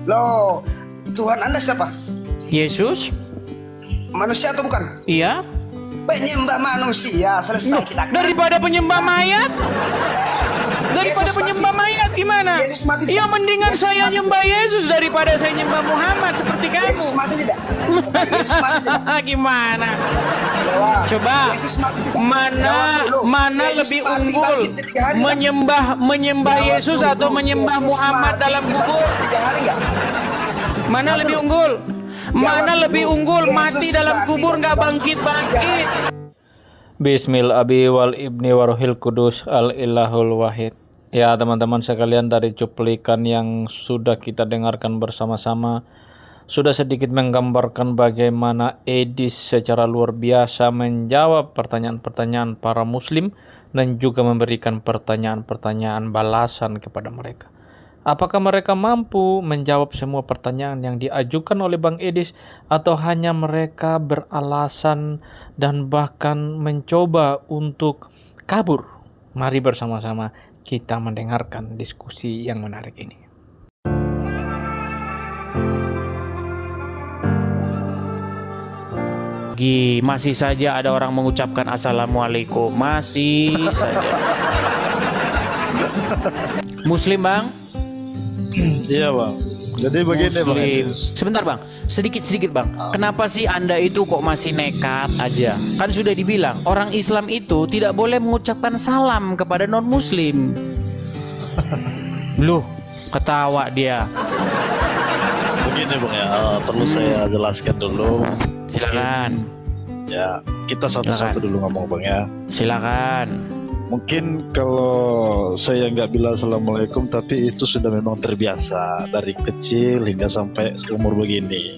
Loh, Tuhan Anda siapa? Yesus? Manusia atau bukan? Iya. Penyembah manusia, selesai kita. Daripada penyembah mayat? Daripada Yesus penyembah mati. mayat gimana? Yesus mati Ya tidak? mendingan Yesus saya mati nyembah Yesus daripada saya nyembah Muhammad seperti kamu. Yesus mati tidak? Yesus mati tidak? Gimana? Jawab. Coba Yesus mati tidak? mana Jawab dulu. mana Yesus lebih mati unggul bangkit di 3 hari nggak? menyembah Jawab Yesus dulu. atau menyembah Yesus Muhammad mati dalam bangkit kubur? 3 hari nggak? Mana lebih unggul? Mana Jawab lebih dulu. unggul Yesus mati dalam mati kubur nggak bangkit bangkit-bangkit? Bismil abi wal ibni waruhil kudus al ilahul wahid. Ya teman-teman sekalian, dari cuplikan yang sudah kita dengarkan bersama-sama sudah sedikit menggambarkan bagaimana Edis secara luar biasa menjawab pertanyaan-pertanyaan para muslim dan juga memberikan pertanyaan-pertanyaan balasan kepada mereka. Apakah mereka mampu menjawab semua pertanyaan yang diajukan oleh Bang Edis, atau hanya mereka beralasan dan bahkan mencoba untuk kabur? Mari bersama-sama kita mendengarkan diskusi yang menarik ini. Masih saja ada orang mengucapkan assalamualaikum, masih saja. Muslim bang? Iya bang. Jadi begini bang. Muslim. Sebentar bang, sedikit bang. Kenapa sih anda itu kok masih nekat aja? Kan sudah dibilang orang Islam itu tidak boleh mengucapkan salam kepada non Muslim. Loh, ketawa dia. Begini bang ya, perlu saya jelaskan dulu. Silakan. Ya, kita satu-satu dulu ngomong bang ya. Silakan. Mungkin kalau saya nggak bilang assalamualaikum, tapi itu sudah memang terbiasa dari kecil hingga sampai umur begini.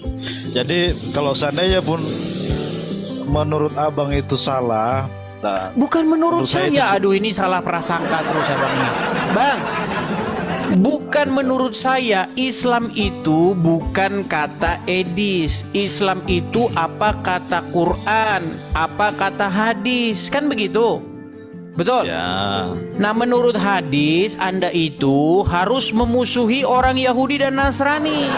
Jadi kalau seandainya pun menurut abang itu salah, nah, Bukan menurut saya saya, aduh ini salah prasangka terus abang nih. Bang, bukan menurut saya, Islam itu bukan kata Edis. Islam itu apa kata Quran, apa kata hadis, kan begitu? Betul? ya, Nah menurut hadis, Anda itu harus memusuhi orang Yahudi dan Nasrani.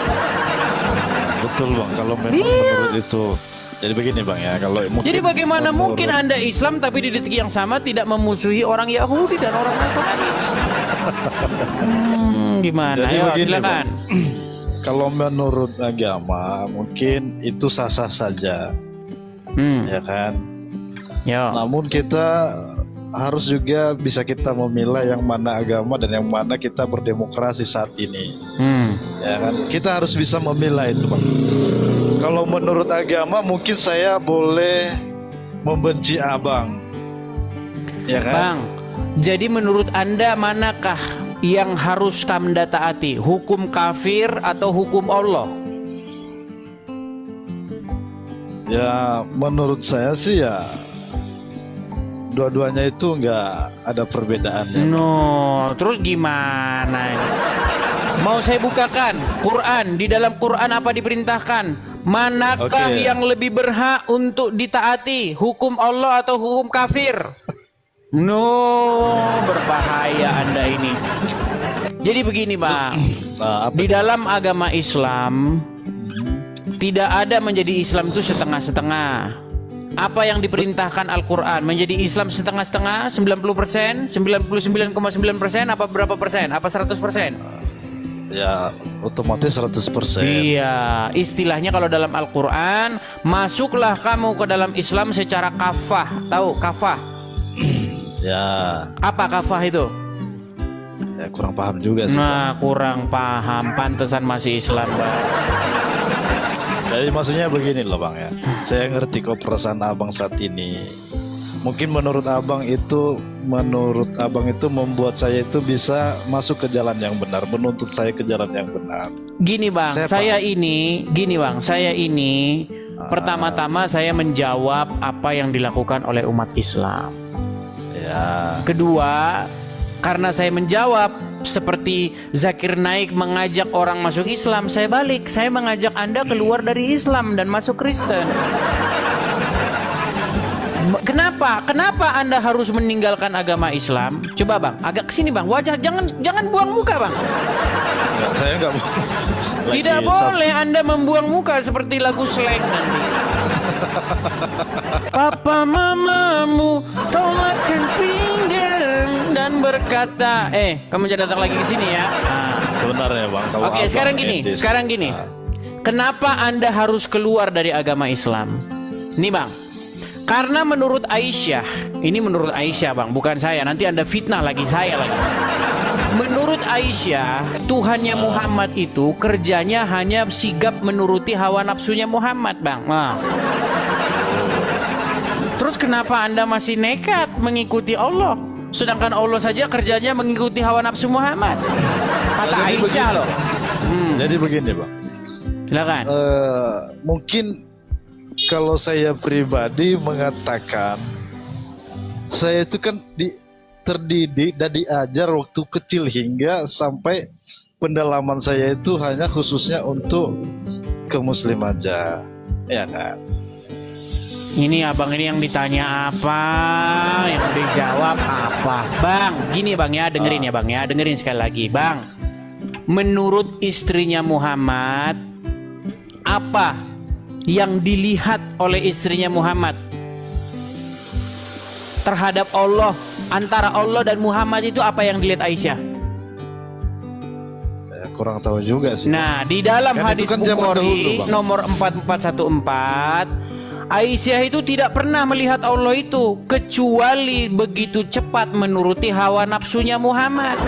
betul bang. Kalau memang Iya. menurut itu, jadi begini bang ya. Kalau mungkin Jadi bagaimana menurut- mungkin Anda Islam tapi di detik yang sama tidak memusuhi orang Yahudi dan orang Nasrani? Gimana? Jadi Ayo begini, silakan. Kalau menurut agama mungkin itu sah-sah saja, ya kan. Yo. Namun kita harus juga bisa kita memilah yang mana agama dan yang mana kita berdemokrasi saat ini, ya kan. Kita harus bisa memilah itu bang. Kalau menurut agama mungkin saya boleh membenci abang, ya kan. Bang, jadi menurut Anda manakah yang harus Anda taati? Hukum kafir atau hukum Allah? Ya menurut saya sih ya dua-duanya itu nggak ada perbedaannya. No, terus gimana ini? Mau saya bukakan Quran. Di dalam Quran apa diperintahkan? Manakah Oke. yang lebih berhak untuk ditaati? Hukum Allah atau hukum kafir? No, berbahaya Anda ini. Jadi begini bang, Nah, apa? di dalam agama Islam tidak ada menjadi Islam itu setengah-setengah. Apa yang diperintahkan Al-Quran menjadi Islam setengah-setengah, 90%, 99,9%, apa berapa persen? Apa 100%? Ya otomatis 100%. Iya, istilahnya kalau dalam Al-Quran, masuklah kamu ke dalam Islam secara kafah. Tahu kafah? Ya, Apa kafah itu? ya kurang paham juga sih. Nah, kurang paham, pantesan masih Islam Bang. Jadi maksudnya begini loh bang ya. Saya ngerti kok perasaan abang saat ini. Mungkin menurut abang itu membuat saya itu bisa masuk ke jalan yang benar, menuntut saya ke jalan yang benar. Gini bang, saya ini pertama-tama saya menjawab apa yang dilakukan oleh umat Islam. Ya, Kedua, karena saya menjawab seperti Zakir Naik mengajak orang masuk Islam, saya balik, saya mengajak Anda keluar dari Islam dan masuk Kristen. Kenapa Anda harus meninggalkan agama Islam? Coba bang, agak kesini bang, wajah jangan buang muka bang. Enggak, saya enggak mau. Tidak boleh Anda membuang muka seperti lagu slang nanti. Papa mamamu tolakkan pinggang dan berkata, kamu jangan datang lagi ke sini ya. Sebenarnya Bang, kalau Oke, abang sekarang gini. Kenapa Anda harus keluar dari agama Islam? Nih Bang, karena menurut Aisyah, ini menurut Aisyah Bang, bukan saya. Nanti Anda fitnah lagi saya lagi. Menurut Aisyah, Tuhannya Muhammad itu kerjanya hanya sigap menuruti hawa nafsunya Muhammad Bang. Nah. Terus kenapa Anda masih nekat mengikuti Allah? Sedangkan Allah saja kerjanya mengikuti hawa nafsu Muhammad. Kata Jadi Aisyah begini, loh. Jadi begini Bang. Silakan. Mungkin kalau saya pribadi mengatakan, saya itu kan terdidik dan diajar waktu kecil hingga sampai pendalaman saya itu hanya khususnya untuk ke Muslim aja, ya kan? Ini abang ini yang ditanya apa, yang dijawab apa, Bang? Gini Bang ya, dengerin ya Bang ya, dengerin sekali lagi, Bang. Menurut istrinya Muhammad, apa yang dilihat oleh istrinya Muhammad terhadap Allah, antara Allah dan Muhammad itu apa yang dilihat Aisyah? Kurang tahu juga sih. Nah, di dalam kan hadis kan Bukhari nomor 4414, Aisyah itu tidak pernah melihat Allah itu kecuali begitu cepat menuruti hawa nafsunya Muhammad.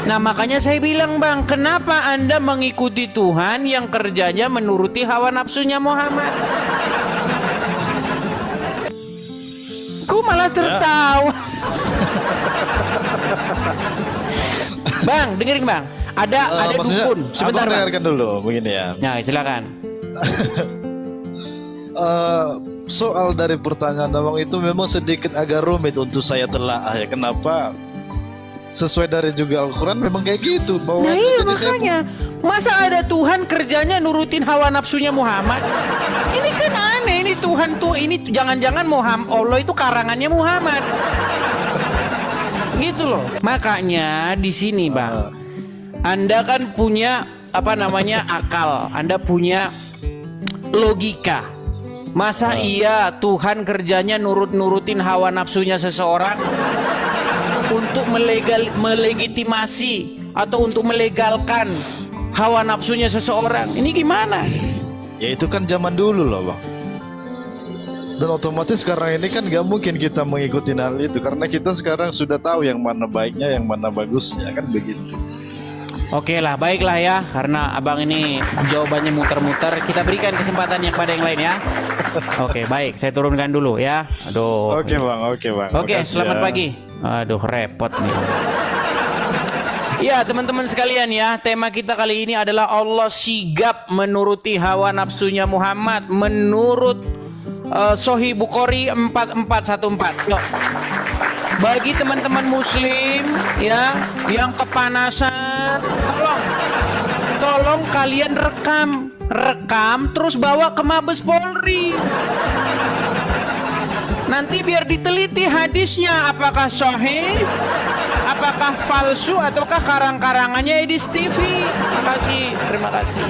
Nah, makanya saya bilang Bang, kenapa Anda mengikuti Tuhan yang kerjanya menuruti hawa nafsunya Muhammad? Kok malah tertawa? Bang, dengerin Bang. Ada dukun. Sebentar Bang. Dengarkan dulu, begini ya. Nah, silakan. Soal dari pertanyaan Abang itu memang sedikit agak rumit untuk saya telaah ya. Kenapa? Sesuai dari juga Al-Quran memang kayak gitu. Bahwa Nah iya makanya, masa ada Tuhan kerjanya nurutin hawa nafsunya Muhammad? Ini kan aneh, ini Tuhan tuh, ini jangan-jangan Allah itu karangannya Muhammad. Gitu loh. Makanya di sini Bang, Anda kan punya akal, Anda punya logika. Masa iya Tuhan kerjanya nurutin hawa nafsunya seseorang untuk melegitimasi atau untuk melegalkan hawa nafsunya seseorang? Ini gimana? Ya itu kan zaman dulu loh Bang. Dan otomatis sekarang ini kan gak mungkin kita mengikuti hal itu, karena kita sekarang sudah tahu yang mana baiknya, yang mana bagusnya, kan begitu. Oke lah, baiklah ya, karena abang ini jawabannya muter-muter, kita berikan kesempatan yang pada yang lain ya. Oke, baik, saya turunkan dulu ya. Aduh. Oke Bang. Oke, selamat pagi. Aduh, repot nih. Ya, teman-teman sekalian ya, tema kita kali ini adalah Allah sigap menuruti hawa nafsunya Muhammad menurut Sahih Bukhari 4414. Yuk. Bagi teman-teman muslim ya yang kepanasan, tolong kalian rekam terus bawa ke Mabes Polri. Nanti biar diteliti hadisnya apakah sahih, apakah palsu ataukah karang-karangannya Edis TV. Terima kasih.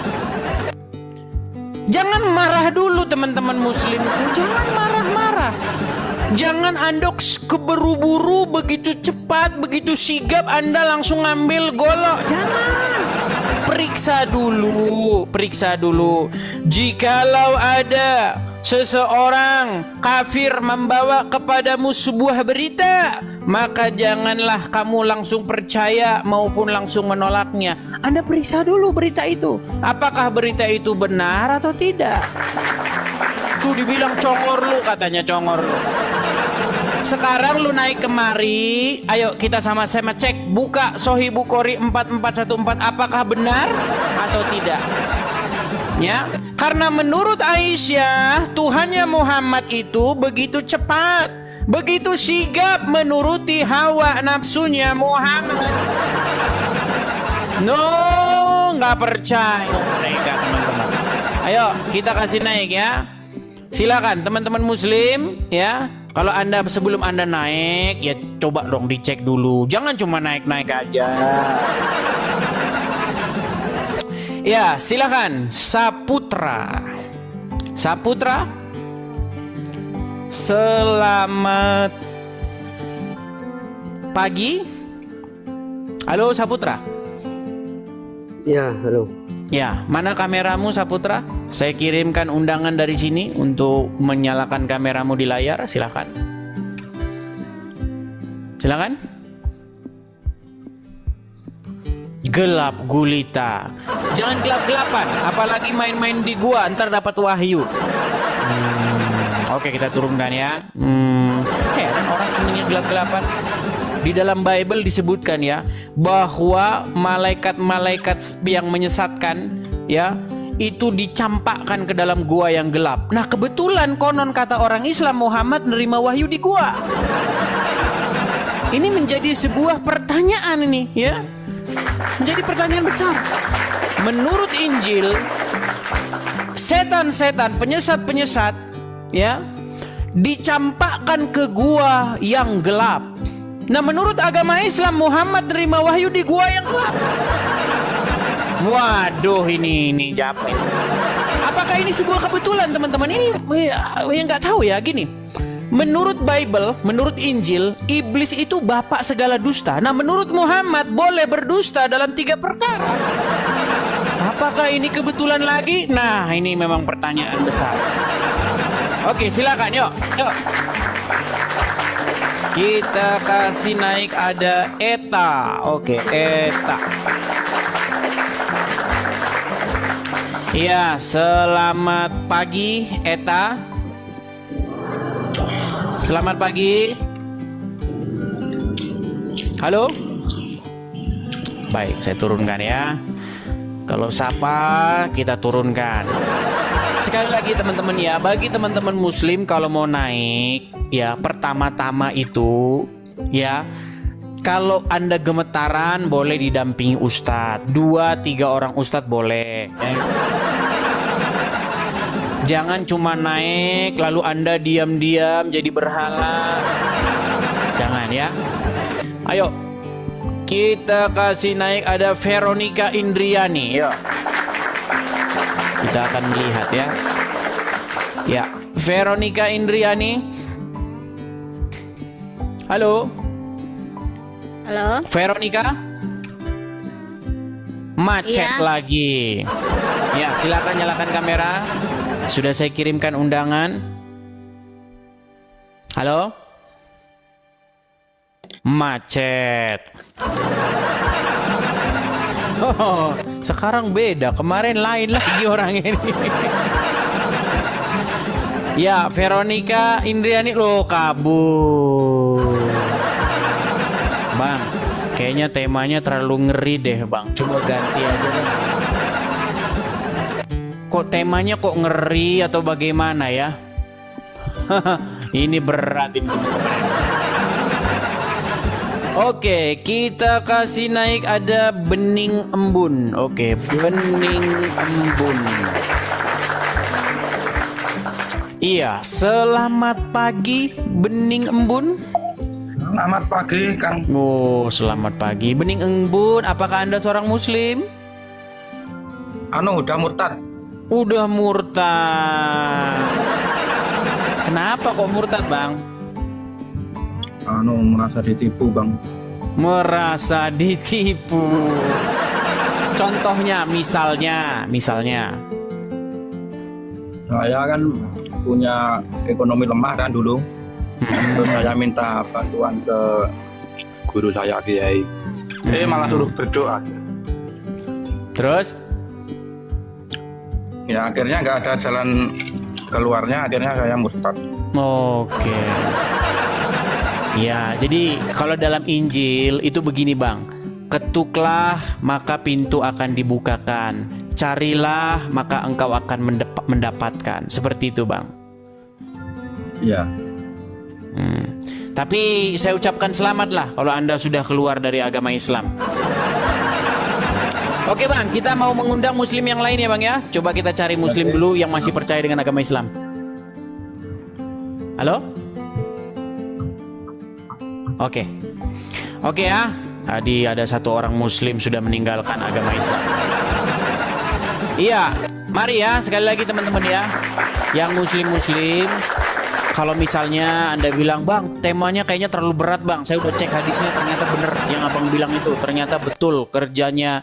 Jangan marah dulu teman-teman muslim. Jangan marah-marah. Jangan Anda keburu-buru, begitu cepat, begitu sigap Anda langsung ngambil golok. Jangan. Periksa dulu. Jikalau ada seseorang kafir membawa kepadamu sebuah berita, maka janganlah kamu langsung percaya maupun langsung menolaknya. Anda periksa dulu berita itu. Apakah berita itu benar atau tidak? Tuh dibilang congor lu, katanya congor lu. Sekarang lu naik kemari, ayo kita sama-sama cek, buka Sahih Bukhari 4414, apakah benar atau tidak. Ya, karena menurut Aisyah, Tuhannya Muhammad itu begitu cepat, begitu sigap menuruti hawa nafsunya Muhammad. No, nggak percaya mereka teman-teman. Ayo kita kasih naik ya. Silakan teman-teman muslim ya, Kalau Anda sebelum Anda naik, ya coba dong dicek dulu. Jangan cuma naik-naik aja. Ya, silakan Saputra. Saputra, selamat pagi. Halo Saputra. Ya, halo. Ya, mana kameramu Saputra? Saya kirimkan undangan dari sini untuk menyalakan kameramu di layar. Silakan. Silakan. Gelap gulita. Jangan gelap-gelapan, apalagi main-main di gua, ntar dapat wahyu. Oke, kita turunkan ya. Heran orang senangnya gelap-gelapan. Di dalam Bible disebutkan ya bahwa malaikat-malaikat yang menyesatkan ya itu dicampakkan ke dalam gua yang gelap. Nah, kebetulan konon kata orang Islam Muhammad menerima wahyu di gua. Ini menjadi sebuah pertanyaan ini ya. Menjadi pertanyaan besar. Menurut Injil, setan-setan, penyesat-penyesat ya dicampakkan ke gua yang gelap. Nah, menurut agama Islam Muhammad terima wahyu di gua yang gelap. Waduh, ini japri. Apakah ini sebuah kebetulan, teman-teman? Ini yang nggak tahu ya, gini. Menurut Bible, menurut Injil, iblis itu bapak segala dusta. Nah, menurut Muhammad boleh berdusta dalam 3 perkara. Apakah ini kebetulan lagi? Nah, ini memang pertanyaan besar. Oke, silakan, yuk. Kita kasih naik ada Eta. Oke, Eta. Ya, selamat pagi Eta. Selamat pagi. Halo. Baik, saya turunkan ya. Kalau sapa kita turunkan. Sekali lagi teman-teman ya, bagi teman-teman muslim kalau mau naik ya, pertama-tama itu ya, kalau Anda gemetaran boleh didampingi ustadz, 2-3 orang ustadz boleh ya. Jangan cuma naik lalu Anda diam-diam jadi berhala. Jangan ya. Ayo kita kasih naik ada Veronica Indriani. Yuk. Kita akan melihat ya. Ya, Veronica Indriani. Halo. Halo. Veronica. Macet Iya. lagi. Ya, silakan nyalakan kamera. Sudah saya kirimkan undangan. Halo. Macet. Oh, sekarang beda. Kemarin lain lagi orang ini. Ya, Veronica Indriani lo kabur. Bang, kayaknya temanya terlalu ngeri deh, Bang. Coba ganti aja deh. Kok temanya kok ngeri atau bagaimana ya? Ini berat ini. Oke, kita kasih naik ada Bening Embun. Oke, Bening Embun. Iya, selamat pagi Bening Embun. Selamat pagi, Kang. Oh, selamat pagi Bening Embun. Apakah Anda seorang muslim? Udah murtad. Udah murtad. Kenapa kok murtad, Bang? Merasa ditipu, Bang. Merasa ditipu. Contohnya, misalnya. Saya kan punya ekonomi lemah kan dulu. Terus saya minta bantuan ke guru saya, Kiai. Malah suruh berdoa. Terus? Ya akhirnya nggak ada jalan keluarnya, akhirnya saya murtad. Oke. Ya, jadi kalau dalam Injil itu begini, Bang. Ketuklah maka pintu akan dibukakan. Carilah maka engkau akan mendapatkan. Seperti itu, Bang. Iya. Tapi saya ucapkan selamatlah kalau Anda sudah keluar dari agama Islam. Oke, Bang, kita mau mengundang muslim yang lain ya, Bang ya. Coba kita cari muslim dulu yang masih percaya dengan agama Islam. Halo? Oke. Oke ya. Tadi ada satu orang muslim sudah meninggalkan agama Islam. Iya, mari ya sekali lagi teman-teman ya. Yang muslim-muslim, kalau misalnya Anda bilang, "Bang, temanya kayaknya terlalu berat, Bang. Saya udah cek hadisnya, ternyata bener yang Abang bilang itu. Ternyata betul kerjanya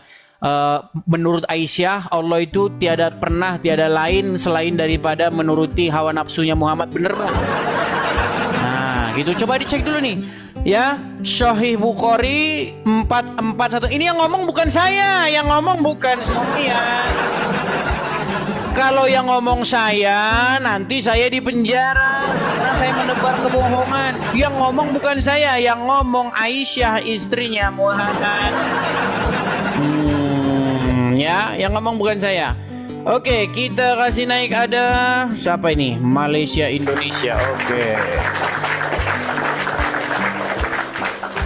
menurut Aisyah, Allah itu tiada lain selain daripada menuruti hawa nafsunya Muhammad." Bener, Bang? Nah, gitu. Coba dicek dulu nih. Ya, Sahih Bukhari 441. Ini yang ngomong bukan saya, yang ngomong bukan saya. Kalau yang ngomong saya, nanti saya di penjara karena saya menebar kebohongan. Yang ngomong bukan saya, yang ngomong Aisyah istrinya Muhammad. Ya, yang ngomong bukan saya. Oke, kita kasih naik ada siapa ini? Malaysia Indonesia. Oke.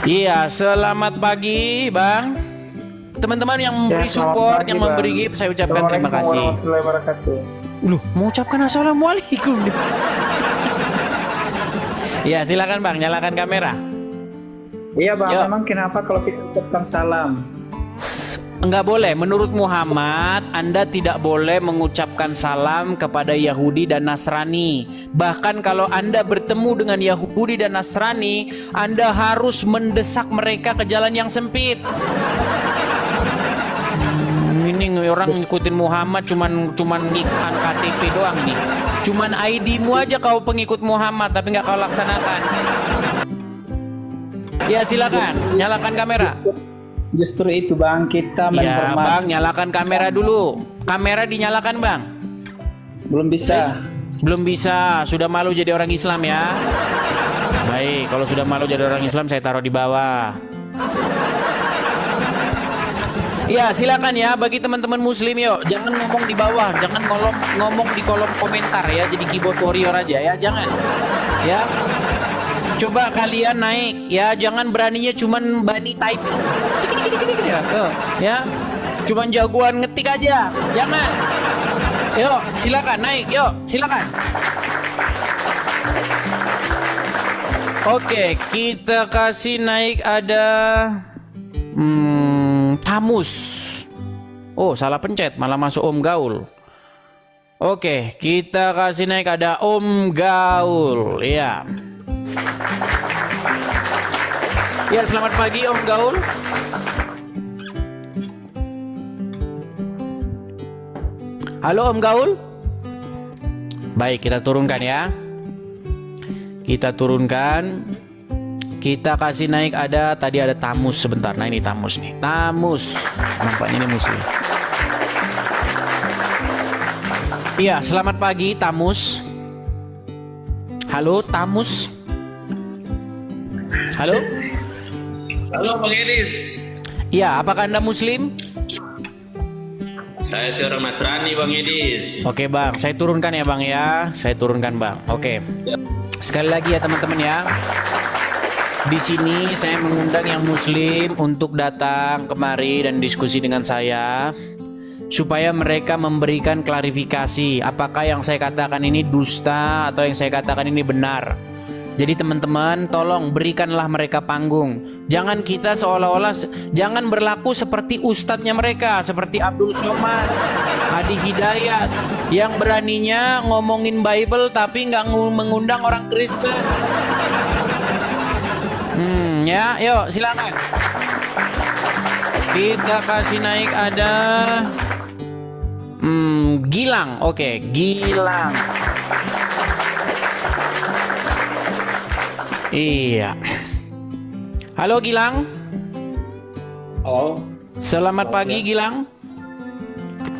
Iya, selamat pagi, Bang. Teman-teman yang memberi support, yang memberi gift, saya ucapkan terima kasih. Loh, mau ucapkan assalamualaikum. Ya, silakan Bang, nyalakan kamera. Iya Bang, Yo. memang kenapa kalau kita ucapkan salam? Enggak boleh, menurut Muhammad Anda tidak boleh mengucapkan salam kepada Yahudi dan Nasrani. Bahkan kalau Anda bertemu dengan Yahudi dan Nasrani, Anda harus mendesak mereka ke jalan yang sempit. Ini orang ngikutin Muhammad cuman ngiklan KTP doang nih. Cuman ID-mu aja kau pengikut Muhammad tapi nggak kau laksanakan. Ya silakan, nyalakan kamera. Justru itu Bang, kita Ya menghormati. Bang, nyalakan kamera dulu. Kamera dinyalakan Bang. Belum bisa. Belum bisa, sudah malu jadi orang Islam ya. Baik, kalau sudah malu jadi orang Islam saya taruh di bawah. Ya silakan ya bagi teman-teman muslim yuk. Jangan ngomong di bawah, jangan ngomong di kolom komentar ya. Jadi keyboard warrior aja ya, jangan. Ya. Coba kalian naik ya, jangan beraninya cuman bani typing. Ya. Cuman jagoan ngetik aja. Jangan. Yuk, silakan naik, yuk, silakan. Oke, kita kasih naik ada Tamus. Oh, salah pencet, malah masuk Om Gaul. Oke, kita kasih naik ada Om Gaul. Ya. Ya, selamat pagi Om Gaul. Halo Om Gaul. Baik, kita turunkan ya. Kita turunkan. Kita kasih naik ada, tadi ada Tamus sebentar. Nah ini Tamus nih. Tamus. Nampaknya ini muslim. Iya, selamat pagi Tamus. Halo Tamus. Halo. Halo Bang Edis. Iya, apakah Anda muslim? Saya seorang Nasrani Bang Edis. Oke Bang, saya turunkan ya Bang ya. Saya turunkan Bang. Oke. Sekali lagi ya teman-teman ya. Di sini saya mengundang yang muslim untuk datang kemari dan diskusi dengan saya supaya mereka memberikan klarifikasi apakah yang saya katakan ini dusta atau yang saya katakan ini benar. Jadi teman-teman tolong berikanlah mereka panggung. Jangan kita seolah-olah jangan berlaku seperti ustadznya mereka, seperti Abdul Somad, Adi Hidayat yang beraninya ngomongin Bible tapi nggak mengundang orang Kristen. Ya, yuk silakan. Kita kasih naik ada Gilang. Oke, Gilang. Iya. Halo Gilang. Halo. Selamat pagi Gilang.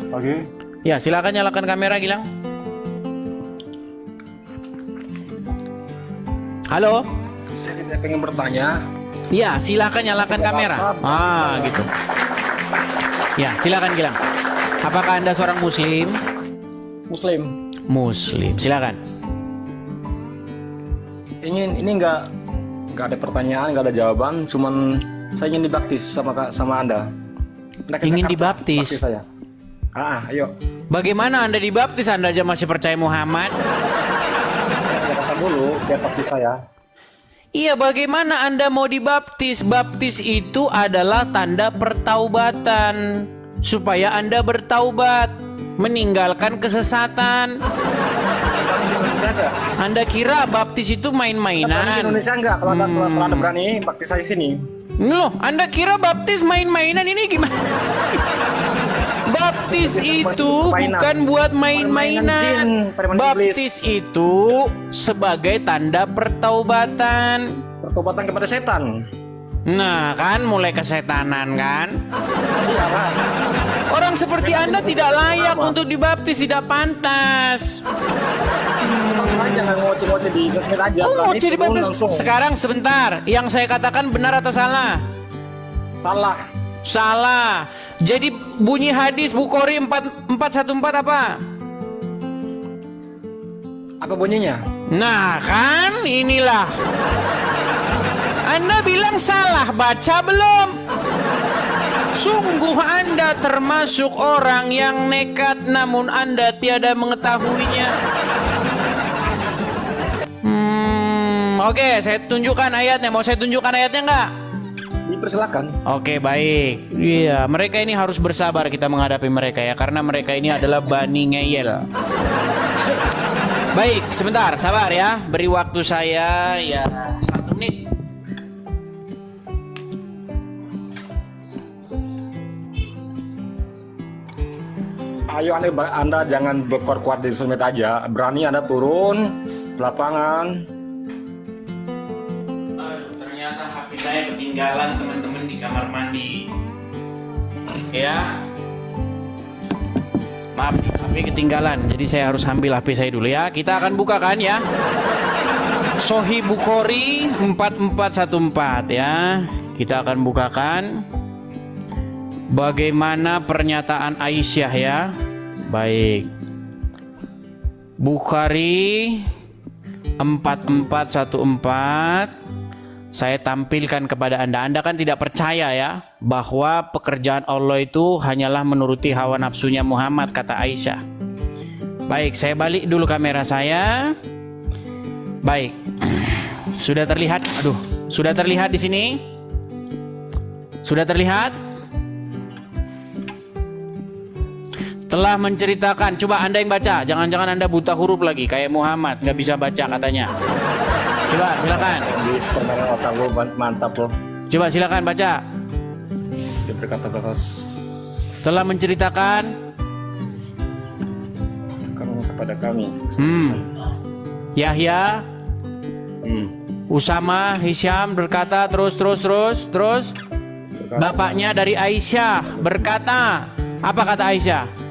Pagi. Ya, silakan nyalakan kamera Gilang. Halo. Saya pengen bertanya. Ya, silakan nyalakan kamera. Ah, gitu. Ya, silakan Gilang. Apakah Anda seorang muslim? Muslim. Muslim. Silakan. Ini nggak ada pertanyaan, nggak ada jawaban, cuman saya ingin dibaptis sama Anda. Ingin dibaptis? Saya. Ayo. Bagaimana Anda dibaptis? Anda aja masih percaya Muhammad? Kata dulu, biar baptis saya. Iya, bagaimana Anda mau dibaptis? Baptis itu adalah tanda pertaubatan, supaya Anda bertaubat, meninggalkan kesesatan. Anda kira baptis itu Di main-mainan? Indonesia enggak, kalau ada berani baptis saya sini. Loh, Anda kira baptis main-mainan? Ini gimana? Baptis itu bukan buat main-mainan. Baptis itu sebagai tanda pertaubatan. Pertobatan kepada setan. Nah, kan mulai kesetanan kan? Orang seperti Anda tidak layak untuk dibaptis, tidak pantas. Jangan ngoceh-ngoceh di sosmed aja. Oh, mau jadi baptis. Langsung. Sekarang sebentar, yang saya katakan benar atau salah? Salah. Salah. Jadi bunyi hadis Bukhari 4414 apa? Apa bunyinya? Nah, kan inilah. Anda bilang salah, baca belum? Sungguh Anda termasuk orang yang nekat namun Anda tiada mengetahuinya. Oke, saya tunjukkan ayatnya. Mau saya tunjukkan ayatnya enggak? Dipersilakan. Oke, baik. Iya, mereka ini harus bersabar kita menghadapi mereka ya, karena mereka ini adalah Bani Ngeyel. Baik, sebentar, sabar ya. Beri waktu saya ya 1 menit. Ayo anda jangan berkuat-kuat di sosmed aja. Berani Anda turun ke lapangan. Ternyata HP saya ketinggalan teman-teman di kamar mandi. Ya. Maaf, HP ketinggalan. Jadi saya harus ambil HP saya dulu ya. Kita akan bukakan ya. Sahih Bukhari 4414 ya. Kita akan bukakan. Bagaimana pernyataan Aisyah ya? Baik. Bukhari 4414. Saya tampilkan kepada Anda. Anda kan tidak percaya ya bahwa pekerjaan Allah itu hanyalah menuruti hawa nafsunya Muhammad, kata Aisyah. Baik, saya balik dulu kamera saya. Baik. Sudah terlihat? Aduh, sudah terlihat di sini? Sudah terlihat? Telah menceritakan, coba Anda yang baca, jangan-jangan Anda buta huruf lagi kayak Muhammad, nggak bisa baca katanya. Coba silakan. Permainan otak lo mantap loh. Coba silakan baca. Dia berkata keras. Telah menceritakan kepada kami. Yahya, Usama, Hisham berkata terus. Bapaknya dari Aisyah berkata, apa kata Aisyah?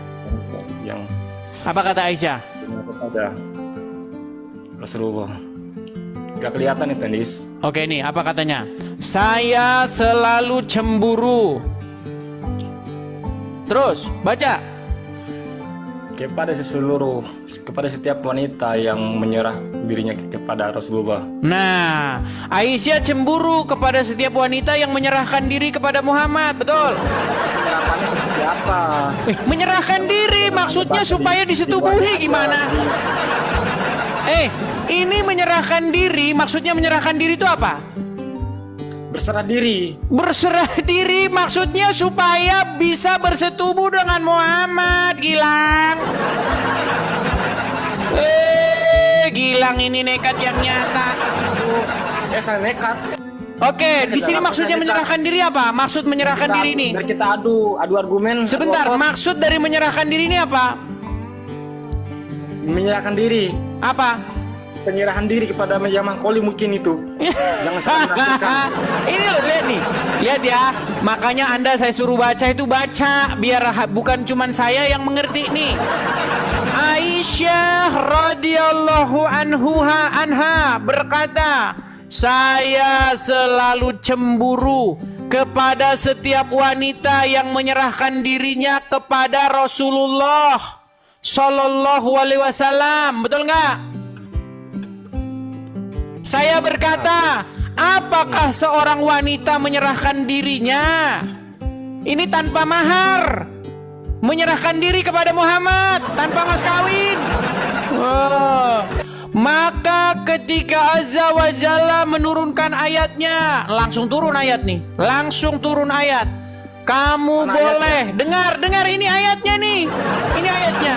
Apa kata Aisyah? Kepada Rasulullah. Gak kelihatan nih Tandis. Oke nih, apa katanya? Saya selalu cemburu. Terus, baca. Kepada setiap wanita yang menyerah dirinya kepada Rasulullah. Nah, Aisyah cemburu kepada setiap wanita yang menyerahkan diri kepada Muhammad, betul? Penyerahannya seperti apa? Menyerahkan diri maksudnya supaya disetubuhi gimana? Ini menyerahkan diri, maksudnya menyerahkan diri itu apa? Berserah diri. Berserah diri maksudnya supaya bisa bersetubuh dengan Muhammad, Gilang. Gilang ini nekat yang nyata. Saya nekat. Oke, di sini maksudnya menyerahkan diri apa? Maksud menyerahkan diri ini? Biar kita adu argumen. Sebentar, maksud dari menyerahkan diri ini apa? Menyerahkan diri. Apa? Penyerahan diri kepada yang mangkoli mungkin itu. Jangan salah. Ini loh, lihat nih. Lihat ya. Makanya Anda saya suruh baca itu baca biar bukan cuman saya yang mengerti nih. Aisyah radhiyallahu anha berkata, saya selalu cemburu kepada setiap wanita yang menyerahkan dirinya kepada Rasulullah Sallallahu Alaihi Wasallam. Betul nggak? Saya berkata, apakah seorang wanita menyerahkan dirinya ini tanpa mahar, menyerahkan diri kepada Muhammad tanpa mas kawin? Maka ketika Azza wa Jalla menurunkan ayatnya, langsung turun ayat nih, langsung turun ayat. Kamu boleh dengar ini ayatnya nih, ini ayatnya.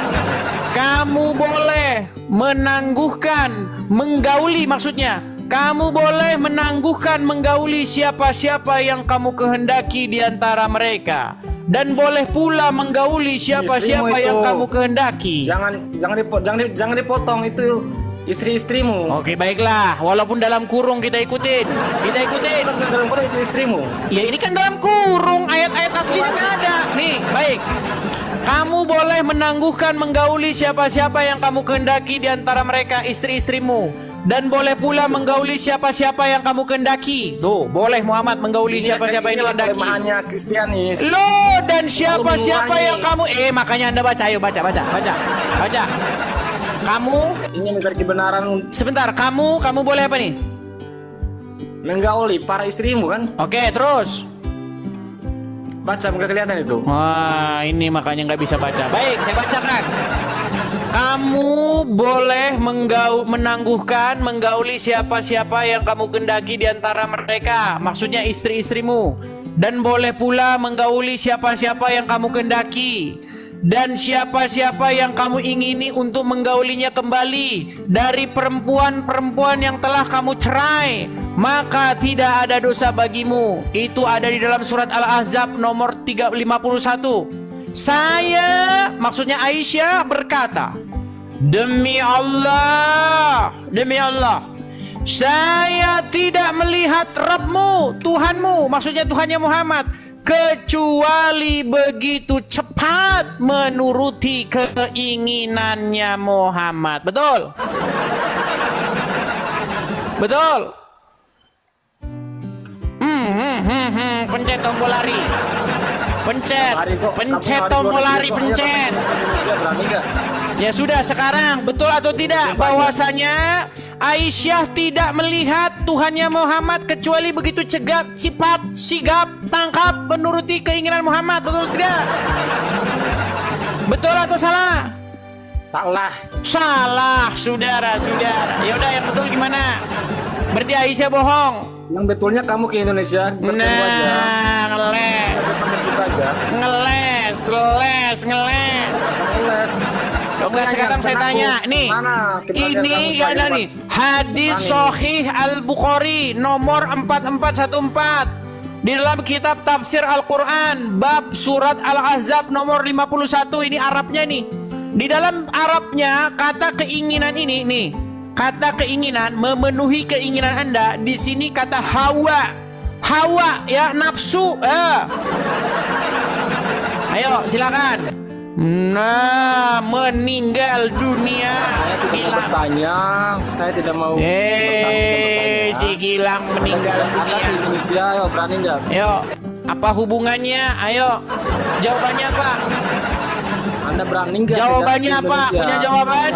Kamu boleh menangguhkan, menggauli maksudnya. Kamu boleh menangguhkan, menggauli siapa-siapa yang kamu kehendaki di antara mereka, dan boleh pula menggauli siapa-siapa yang kamu kehendaki. Jangan dipotong itu istri-istrimu. Oke, baiklah. Walaupun dalam kurung kita ikutin. Dalam kurung istri-istrimu. Ya ini kan dalam kurung, ayat-ayat aslinya nggak ada. Nih, baik. Kamu boleh menangguhkan, menggauli siapa-siapa yang kamu kehendaki di antara mereka, istri-istrimu. Dan boleh pula menggauli siapa-siapa yang kamu kehendaki. Tuh, boleh Muhammad menggauli siapa-siapa yang kehendaki. Kelemahannya Kristianis. Loh, dan siapa-siapa yang kamu... makanya Anda baca, ayo baca. Kamu... Ini mencari kebenaran. Sebentar, kamu boleh apa nih? Menggauli para istrimu kan? Oke, terus. Baca, nggak kelihatan itu. Wah, ini makanya nggak bisa baca. Baik, saya bacakan. Kamu boleh menangguhkan, menggauli siapa-siapa yang kamu kehendaki di antara mereka. Maksudnya istri-istrimu. Dan boleh pula menggauli siapa-siapa yang kamu kehendaki. Dan siapa-siapa yang kamu ingini untuk menggaulinya kembali dari perempuan-perempuan yang telah kamu cerai, maka tidak ada dosa bagimu. Itu ada di dalam surat Al-Ahzab nomor 351. Saya, maksudnya Aisyah berkata, demi Allah, saya tidak melihat Rabbmu, Tuhanmu, maksudnya Tuhannya Muhammad, kecuali begitu cepat menuruti keinginannya Muhammad. Betul? Betul? Pencet tombol lari. Pencet tombol lari, pencet. Ya sudah, sekarang betul atau tidak bahwasanya Aisyah tidak melihat Tuhannya Muhammad kecuali begitu cepat, sigap, tangkap menuruti keinginan Muhammad, betul tidak? Betul atau salah? Salah, saudara-saudara. Ya udah, yang betul gimana? Berarti Aisyah bohong. Yang betulnya kamu ke Indonesia. Ngeles. Oke, sekarang saya tanya nih, ini ya ada nih hadis Sahih Al-Bukhari nomor 4414 di dalam kitab tafsir Al-Quran bab surat Al-Ahzab nomor 51. Ini Arabnya nih. Di dalam Arabnya kata keinginan ini nih, kata keinginan, memenuhi keinginan Anda, di sini kata hawa ya, nafsu. Ayo silakan. Nah, meninggal dunia. Bertanya, saya tidak mau. Si Gilang meninggal dunia. Di Indonesia, ayo berani nggak? Ayo, apa hubungannya? Ayo, jawabannya apa? Anda berani nggak? Jawabannya apa? Punya jawaban?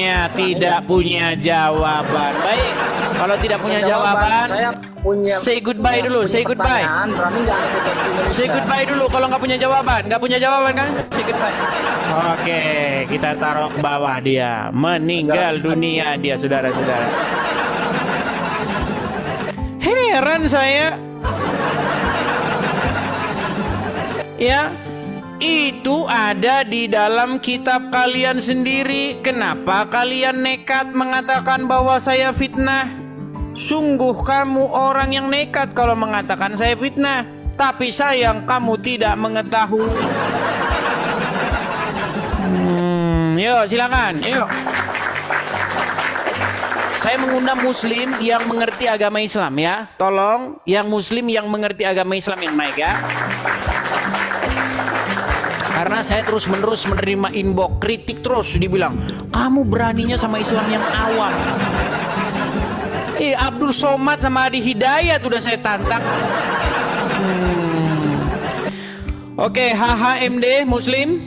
Ya, tidak punya jawaban. Baik, kalau tidak punya jawaban, say goodbye dulu. Say goodbye. Say goodbye dulu. Kalau nggak punya jawaban kan? Say goodbye. Oke, kita taruh ke bawah dia. Meninggal dunia dia, saudara-saudara. Heran saya. Ya. Itu ada di dalam kitab kalian sendiri. Kenapa kalian nekat mengatakan bahwa saya fitnah? Sungguh kamu orang yang nekat kalau mengatakan saya fitnah. Tapi sayang kamu tidak mengetahui. Yuk silakan, yuk. Saya mengundang muslim yang mengerti agama Islam ya. Tolong yang muslim yang mengerti agama Islam yang baik ya. Karena saya terus-menerus menerima inbox, kritik terus dibilang, kamu beraninya sama Islam yang awam. Abdul Somad sama Adi Hidayat udah saya tantang. Oke, HHMD Muslim.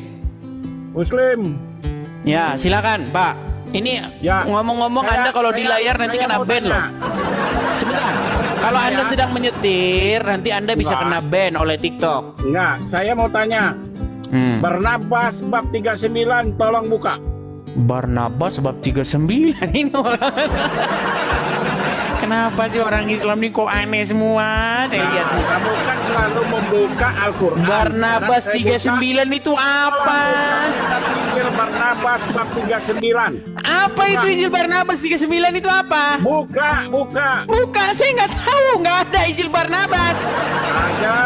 Ya, silakan Pak. Ini ya, ngomong-ngomong Anda kalau di layar nanti kena ban loh. Sebentar. Kalau Anda sedang menyetir, nanti Anda bisa kena ban oleh TikTok. Enggak, saya mau tanya. Bernabas bab 39 tolong buka. Barnabas bab 39 ini orang. Kenapa sih orang Islam ini kok aneh semua? Saya lihat nih. Kamu kan selalu membuka Al-Quran. Barnabas 39 itu apa? Injil Barnabas bab 39. Apa itu Injil Barnabas 39 itu apa? Buka, saya nggak tahu, nggak ada Injil Barnabas. Ada.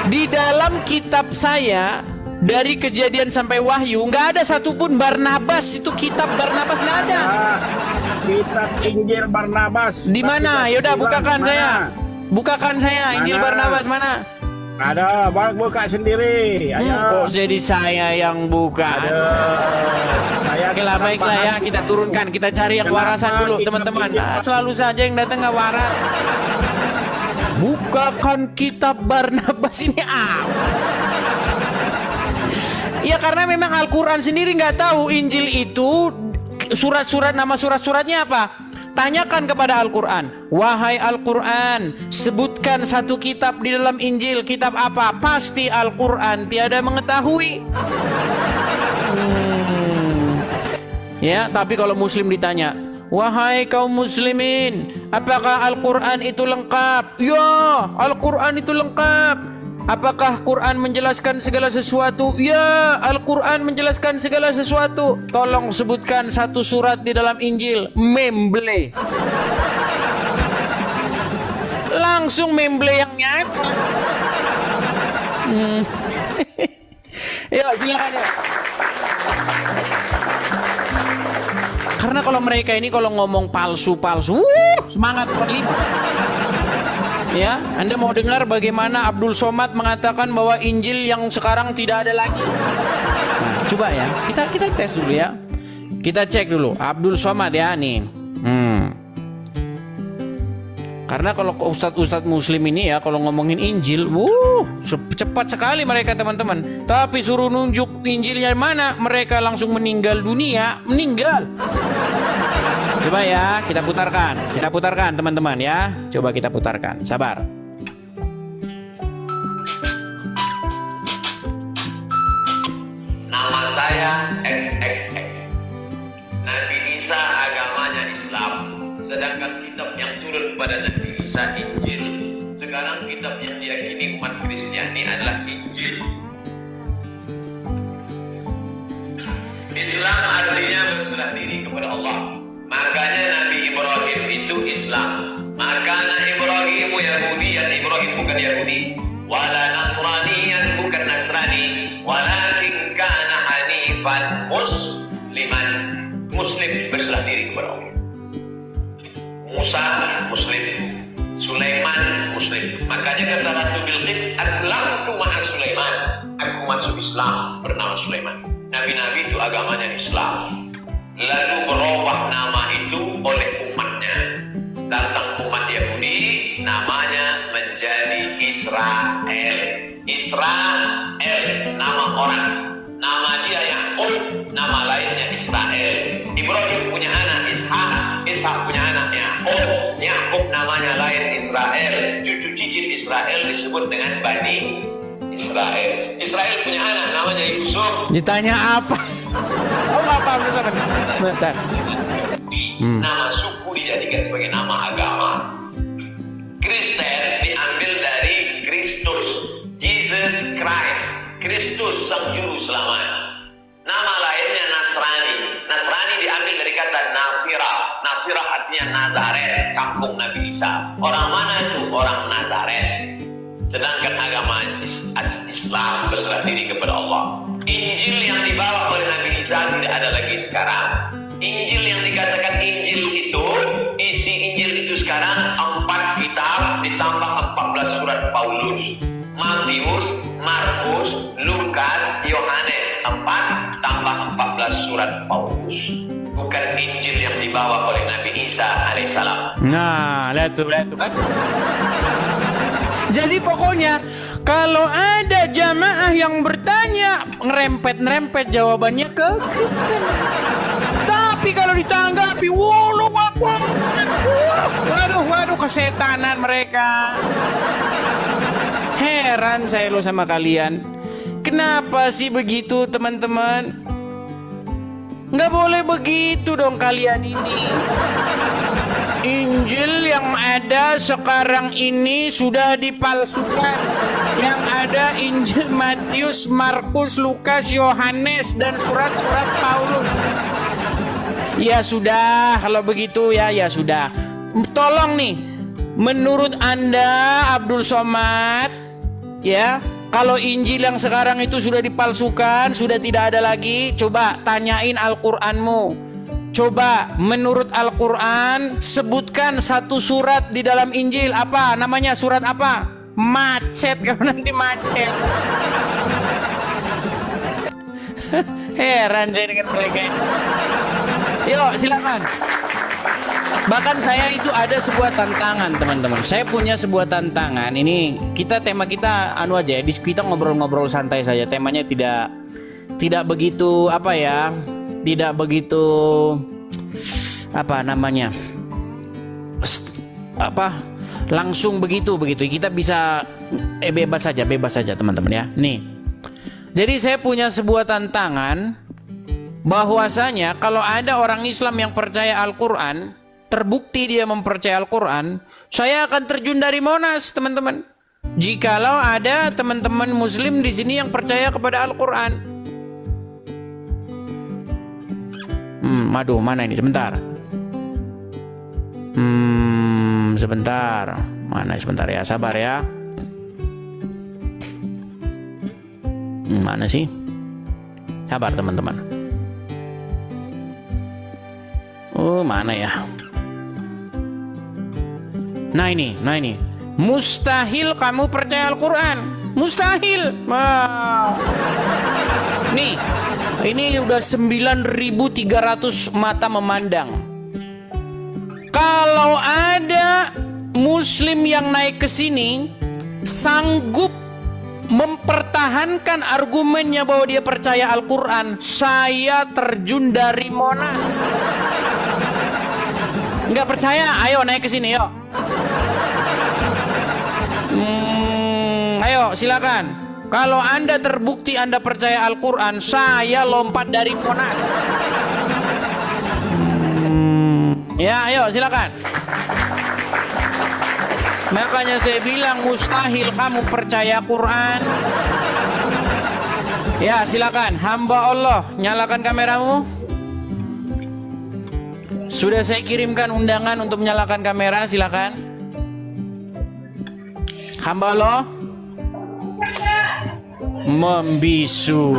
Di dalam kitab saya dari Kejadian sampai Wahyu nggak ada satupun Barnabas, itu kitab Barnabas nggak ada. Kitab Injil Barnabas. Di mana? Yaudah bukakan saya. Bukakan saya Injil Barnabas mana? Ada, buka sendiri. Ayo. Kok jadi saya yang buka? Oke lah, baiklah ya, kita turunkan, kita cari yang warasan dulu teman-teman. Nah, selalu saja yang datang nggak waras. Bukakan kitab Barnabas ini Ya karena memang Al-Quran sendiri nggak tahu Injil itu surat-surat, nama surat-suratnya apa. Tanyakan kepada Al-Quran, wahai Al-Quran, sebutkan satu kitab di dalam Injil, kitab apa? Pasti Al-Quran tiada mengetahui. Ya, tapi kalau Muslim ditanya, wahai kaum muslimin, apakah Al-Quran itu lengkap? Ya, Al-Quran itu lengkap. Apakah Quran menjelaskan segala sesuatu? Ya, Al-Quran menjelaskan segala sesuatu. Tolong sebutkan satu surat di dalam Injil. Memble. Langsung memble yang nyata. Ya, silakan ya. Karena kalau mereka ini kalau ngomong palsu-palsu, semangat berlima. Ya, Anda mau dengar bagaimana Abdul Somad mengatakan bahwa Injil yang sekarang tidak ada lagi? Nah, coba ya, kita tes dulu ya. Kita cek dulu Abdul Somad ya nih. Karena kalau ustadz muslim ini ya kalau ngomongin Injil, cepat sekali mereka teman-teman. Tapi suruh nunjuk Injilnya mana, mereka langsung meninggal dunia, meninggal. Coba ya, kita putarkan teman-teman ya. Coba kita putarkan, sabar. Nama saya XXX. Nabi Isa agamanya Islam, sedangkan kitab yang turun pada Nabi Isa Injil. Sekarang kitab yang diyakini umat Kristiani adalah Injil. Islam artinya berserah diri kepada Allah. Makanya Nabi Ibrahim itu Islam. Makanya Ibrahimu Yahudiyan, Ibrahim bukan Yahudi. Wala Nasraniyan, bukan Nasrani. Walakin kana hanifan musliman. Muslim, berserah diri kepada Allah. Musa Muslim, Sulaiman Muslim. Makanya kata Ratu Bilqis, aslamtu ma'a Sulaiman. Aku masuk Islam bernama Sulaiman. Nabi-nabi itu agamanya Islam. Lalu berubah nama itu oleh umatnya. Datang umat Yahudi, namanya menjadi Israel. Israel, nama orang. Nama dia Yakub, nama lainnya Israel. Ibrahim punya anak Ishak, Ishak punya anak Yakub. Yakub namanya lain Israel. Cucu cicit Israel disebut dengan Bani Israel. Israel punya anak namanya Yusuf. Ditanya apa? Oh, apa bentar. Nama suku dijadikan sebagai nama agama. Kristen diambil dari Kristus, Jesus Christ, Kristus sang juru selamat. Nama lainnya Nasrani. Nasrani diambil dari kata Nasirah. Nasirah artinya Nazaret, kampung Nabi Isa. Orang mana itu? Orang Nazaret. Sedangkan agama Islam berserah diri kepada Allah. Injil yang dibawa oleh Nabi Isa tidak ada lagi sekarang. Injil yang dikatakan Injil itu, isi Injil itu sekarang 4 kitab ditambah 14 surat Paulus. Matius, Markus, Lukas, Yohanes. 4 tambah 14 surat Paulus. Bukan Injil yang dibawa oleh Nabi Isa alaihissalam. Nah, lihat tuh kan. Jadi pokoknya kalau ada jamaah yang bertanya, ngerempet jawabannya ke Kristen. Tapi kalau ditanggapi, waduh kesetanan mereka. Heran saya sama kalian. Kenapa sih begitu teman-teman? Nggak boleh begitu dong kalian ini. Injil yang ada sekarang ini sudah dipalsukan. Yang ada Injil Matius, Markus, Lukas, Yohanes, dan surat-surat Paulus. Ya sudah, kalau begitu ya sudah. Tolong nih, menurut Anda Abdul Somad, ya, kalau Injil yang sekarang itu sudah dipalsukan, sudah tidak ada lagi, coba tanyain Al-Qur'anmu. Coba menurut Al-Quran sebutkan satu surat di dalam Injil. Apa namanya, surat apa? Macet, kalau nanti macet. Heran saya dengan mereka. Yuk silakan. Bahkan saya itu ada sebuah tantangan teman-teman. Saya punya sebuah tantangan. Ini tema kita anu aja ya, kita ngobrol-ngobrol santai saja. Temanya tidak begitu apa ya, tidak begitu apa namanya, langsung begitu. Kita bisa bebas saja teman-teman ya. Nih, jadi saya punya sebuah tantangan bahwasanya kalau ada orang Islam yang percaya Al-Quran, terbukti dia mempercayai Al-Quran, saya akan terjun dari Monas teman-teman. Jikalau ada teman-teman Muslim di sini yang percaya kepada Al-Quran. Aduh, mana ini? Sebentar. Sebentar. Mana? Sebentar ya, sabar ya. Mana sih? Sabar teman-teman. Oh, mana ya? Nah ini. Mustahil kamu percaya Al-Quran. Mustahil. Nih, ini udah 9.300 mata memandang. Kalau ada Muslim yang naik ke sini sanggup mempertahankan argumennya bahwa dia percaya Al-Quran, saya terjun dari Monas. Nggak percaya? Ayo naik ke sini, yuk. Ayo silakan. Kalau Anda terbukti Anda percaya Al-Quran, saya lompat dari Monas. Ya, ayo silakan. Makanya saya bilang mustahil kamu percaya Quran. Ya, silakan. Hamba Allah, nyalakan kameramu. Sudah saya kirimkan undangan untuk menyalakan kamera, silakan. Hamba Allah membisu.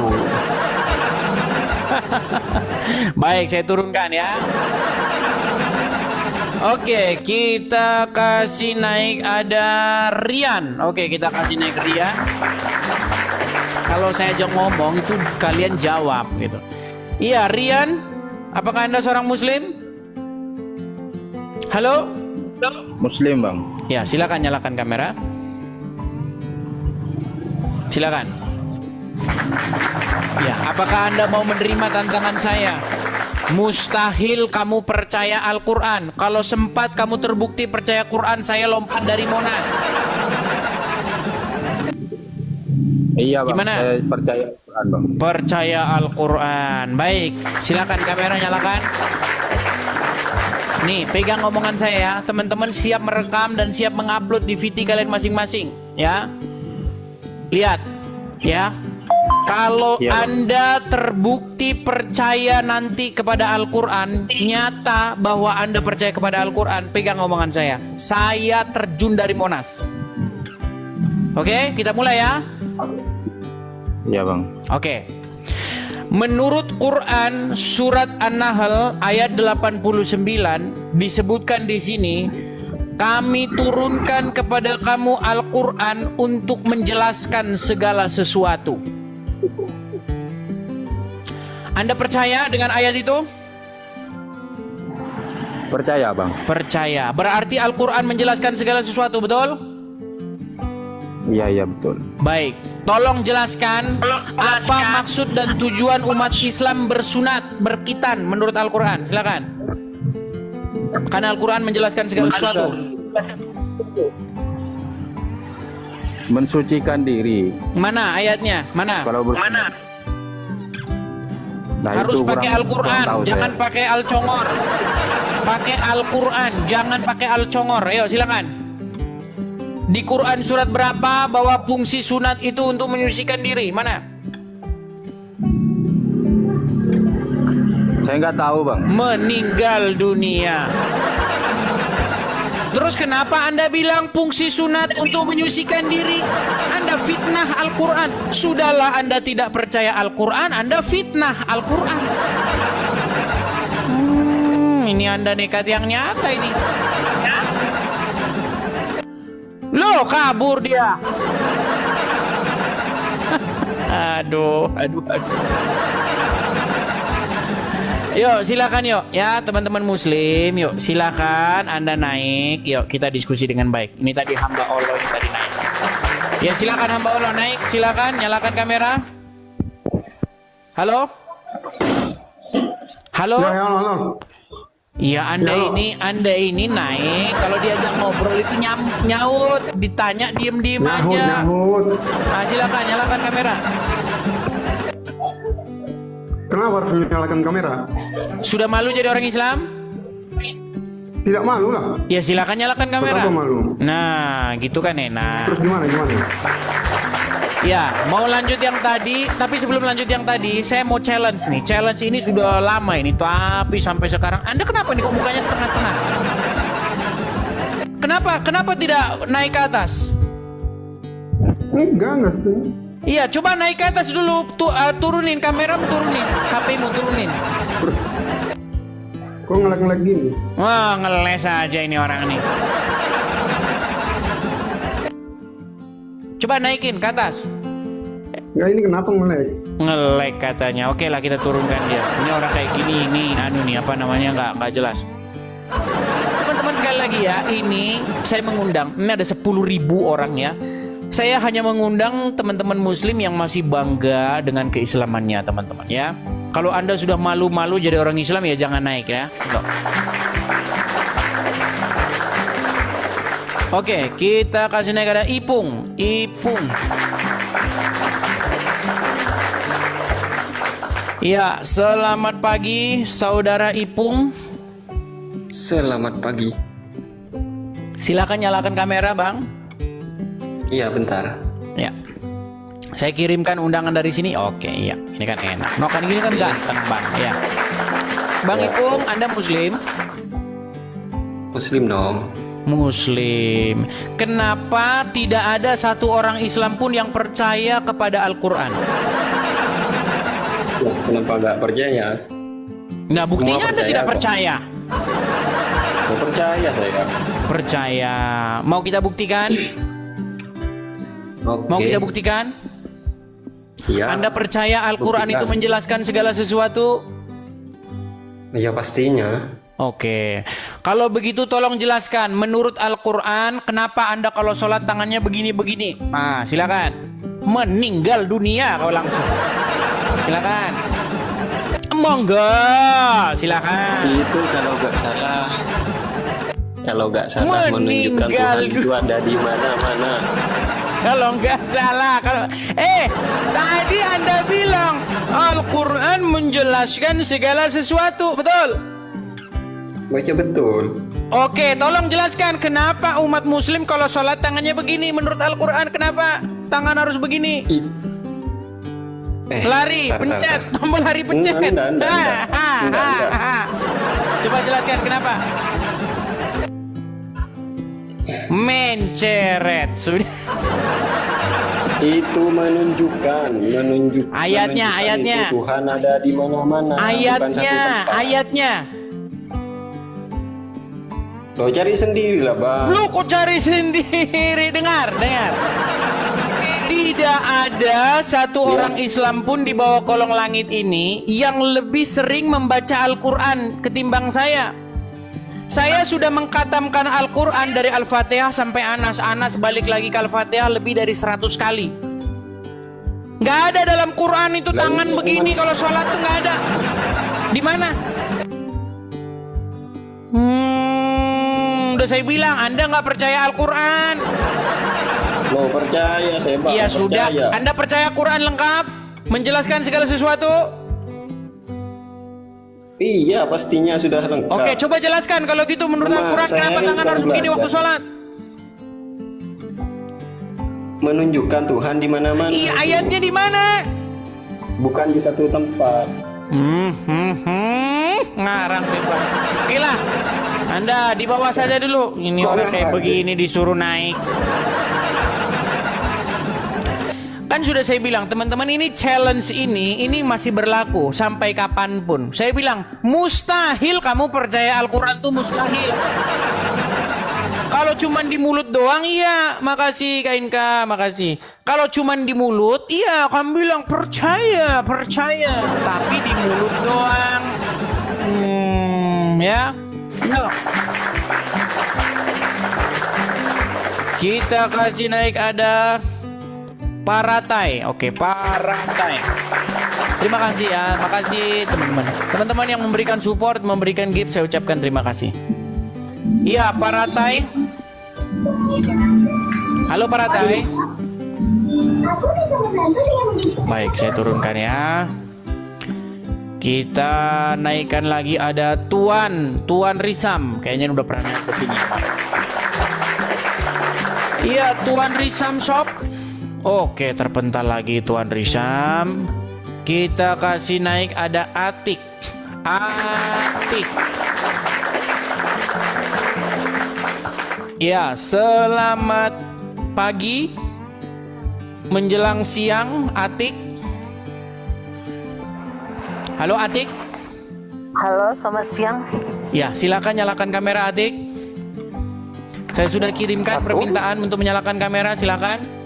Baik, saya turunkan ya. Oke, kita kasih naik ada Rian. Oke, kita kasih naik Rian. Kalau saya ajak ngomong itu kalian jawab gitu. Iya, Rian, apakah Anda seorang Muslim? Halo? Muslim, Bang. Ya, silakan nyalakan kamera. Silakan. Ya, apakah Anda mau menerima tantangan saya? Mustahil kamu percaya Al-Quran. Kalau sempat kamu terbukti percaya Quran, saya lompat dari Monas. Iya, Bang. Gimana? Saya percaya Al-Quran, Bang. Percaya Al-Quran. Baik, silakan kamera nyalakan. Nih, pegang omongan saya ya. Teman-teman siap merekam dan siap mengupload di VT kalian masing-masing, ya. Lihat, ya. Kalau Anda terbukti percaya nanti kepada Al-Quran, nyata bahwa Anda percaya kepada Al-Quran, pegang omongan saya terjun dari Monas. Oke, kita mulai ya. Iya, Bang. Oke. Menurut Quran surat An-Nahl ayat 89 disebutkan di sini, kami turunkan kepada kamu Al-Quran untuk menjelaskan segala sesuatu. Anda percaya dengan ayat itu? Percaya, Bang. Percaya. Berarti Al-Quran menjelaskan segala sesuatu, betul? Iya, betul. Baik. Tolong jelaskan apa maksud dan tujuan umat Islam bersunat, berkitan menurut Al-Quran. Silakan. Karena Al-Quran menjelaskan segala sesuatu. Mensucikan diri. Mana ayatnya? Mana? Kalau bersunat. Mana? Nah, Harus itu pakai kurang Al-Quran, tahu jangan saya. pakai Al-Congor. Pakai Al-Quran, jangan pakai Al-Congor. Ayo silakan. Di Quran surat berapa bahwa fungsi sunat itu untuk menyucikan diri? Mana? Saya nggak tahu, Bang. Meninggal dunia. Terus kenapa Anda bilang fungsi sunat untuk menyucikan diri? Anda fitnah Al-Quran. Sudahlah Anda tidak percaya Al-Quran, Anda fitnah Al-Quran. Ini Anda nekat yang nyata ini. Loh, kabur dia. Aduh. Yuk silakan yuk ya teman-teman muslim, yuk silakan Anda naik, yuk kita diskusi dengan baik. Ini tadi hamba Allah ini tadi naik. Ya silakan hamba Allah naik, silakan nyalakan kamera. Halo? Halo? Iya Anda ini naik, kalau diajak ngobrol itu nyaut, ditanya diem aja. Nah, silakan nyalakan kamera. Kenapa harus menyalakan kamera? Sudah malu jadi orang Islam? Tidak malu lah. Ya silakan nyalakan kamera. Kenapa malu? Nah, gitu kan enak. Terus gimana? Ya, mau lanjut yang tadi, tapi sebelum lanjut yang tadi, saya mau challenge nih. Challenge ini sudah lama ini, tapi sampai sekarang Anda kenapa nih kok mukanya setengah-setengah? Kenapa tidak naik ke atas? Enggak setengah. Iya, coba naik ke atas dulu, turunin kameramu, turunin, HP-mu turunin. Kok ngelek-ngelek gini? Wah, ngeles aja ini orang ini. Coba naikin ke atas. Enggak, ini kenapa ngelek? Ngelek katanya. Oke lah, kita turunkan dia. Ini orang kayak gini, ini apa namanya nggak jelas. Teman-teman sekali lagi ya, ini saya mengundang. Ini ada 10.000 orang ya. Saya hanya mengundang teman-teman muslim yang masih bangga dengan keislamannya, teman-teman ya. Kalau Anda sudah malu-malu jadi orang Islam ya jangan naik ya. Oke, kita kasih naik ada Ipung. Ya, selamat pagi saudara Ipung. Selamat pagi. Silakan nyalakan kamera, Bang. Iya, bentar. Ya. Saya kirimkan undangan dari sini. Oke, iya. Ini kan enak. No, kan gini kan ganteng, Bang. Ya. Bang Ipung, Anda muslim? Muslim dong. Muslim. Kenapa tidak ada satu orang Islam pun yang percaya kepada Al-Quran? Kenapa nggak percaya? Nah, buktinya Anda tidak percaya. Nggak percaya saya. Percaya. Mau kita buktikan? Oke. Mau kita buktikan? Iya. Anda percaya Al-Quran itu menjelaskan segala sesuatu? Iya, pastinya. Oke. Kalau begitu tolong jelaskan. Menurut Al-Quran, kenapa Anda kalau sholat tangannya begini-begini? Nah, silakan. Meninggal dunia kau langsung. Silakan. Monggo, silakan. Itu kalau nggak salah menunjukkan Tuhan itu ada di mana-mana. Kalau nggak salah, tadi Anda bilang Al-Quran menjelaskan segala sesuatu, betul? Baca betul. Oke, tolong jelaskan kenapa umat muslim kalau sholat tangannya begini menurut Al-Quran, kenapa tangan harus begini? Lari, pencet, tombol lari pencet. Coba jelaskan kenapa? Menceret sudah. Itu menunjukkan ayatnya. Tuhan ada di mana-mana. Ayatnya. Lo cari sendiri lah, Bang. Lu kok cari sendiri? Dengar. Tidak ada satu orang Islam pun di bawah kolong langit ini yang lebih sering membaca Al-Quran ketimbang saya. Saya sudah mengkatamkan Al-Quran dari Al-Fatihah sampai Anas. Anas balik lagi ke Al-Fatihah lebih dari 100 kali. Nggak ada dalam Quran itu tangan begini kalau sholat tuh nggak ada. Di mana? Udah saya bilang Anda nggak percaya Al-Quran. Lo percaya, saya Iya sudah. Anda percaya Quran lengkap menjelaskan segala sesuatu? Iya, pastinya sudah lengkap. Oke, coba jelaskan kalau gitu menurut Cuma Al-Quran saya kenapa ini tangan baru harus begini waktu belajar. sholat? Menunjukkan Tuhan di mana-mana. Iya, ayatnya di mana? Bukan di satu tempat. Ngarang bebas. Oke lah, Anda di bawah saja dulu. Ini orang kayak begini disuruh naik. Kan sudah saya bilang teman-teman, ini challenge ini masih berlaku sampai kapanpun. Saya bilang mustahil kamu percaya Al-Quran tuh mustahil. Kalau cuman di mulut doang, iya, makasih Kak Inka, makasih. Kalau cuman di mulut, iya, kamu bilang percaya. Tapi di mulut doang, ya. Kita kasih naik ada Paratai. Oke, Paratai. Terima kasih ya, makasih teman-teman. Teman-teman yang memberikan support, memberikan gift, saya ucapkan terima kasih. Iya, Paratai. Halo Paratai. Baik, saya turunkan ya. Kita naikkan lagi ada Tuan Risam. Kayaknya udah pernah naik ke sini. Iya, Tuan Risam Shop. Oke, terpental lagi Tuan Risam. Kita kasih naik ada Atik. Ya, selamat pagi menjelang siang, Atik. Halo Atik. Halo, selamat siang. Ya, silakan nyalakan kamera Atik. Saya sudah kirimkan permintaan untuk menyalakan kamera, silakan.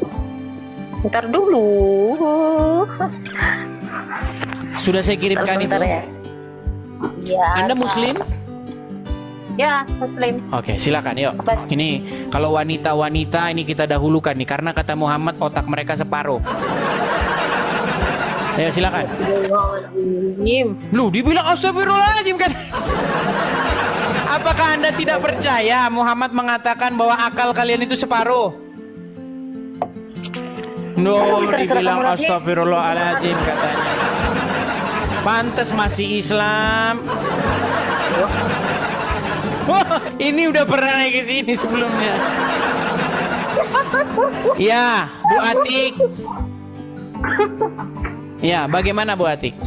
Ntar dulu. Sudah saya kirimkan itu. Ya. Ya. Anda Muslim? Ya, Muslim. Oke, silakan yuk. Ini kalau wanita-wanita ini kita dahulukan nih, karena kata Muhammad otak mereka separuh. Ayo silakan. Lu dibilang astagfirullahaladzim kan? Apakah Anda tidak percaya Muhammad mengatakan bahwa akal kalian itu separuh? No, dibilang astagfirullahaladzim katanya. Pantes masih Islam. Wah, ini udah pernah naik ke sini sebelumnya. Ya, Bu Atik. Ya, bagaimana Bu Atik?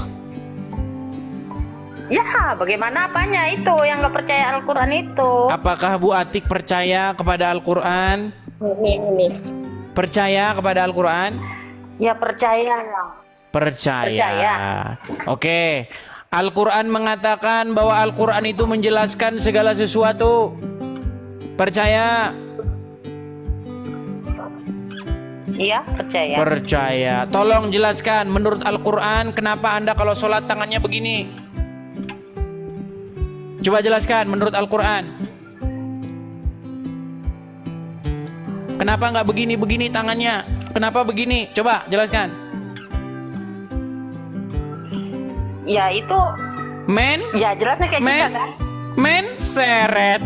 Ya, bagaimana apanya itu yang nggak percaya Al-Quran itu? Apakah Bu Atik percaya kepada Al-Quran? Ini. Percaya kepada Al-Quran? Ya, percaya. Percaya. Oke. Al-Quran mengatakan bahwa Al-Quran itu menjelaskan segala sesuatu. Percaya? Iya, percaya. Percaya. Tolong jelaskan menurut Al-Quran kenapa Anda kalau sholat tangannya begini? Coba jelaskan menurut Al-Quran. Kenapa nggak begini-begini tangannya? Kenapa begini? Coba jelaskan. Ya itu. Men? Ya jelasnya kayak gitu kan. Men seret.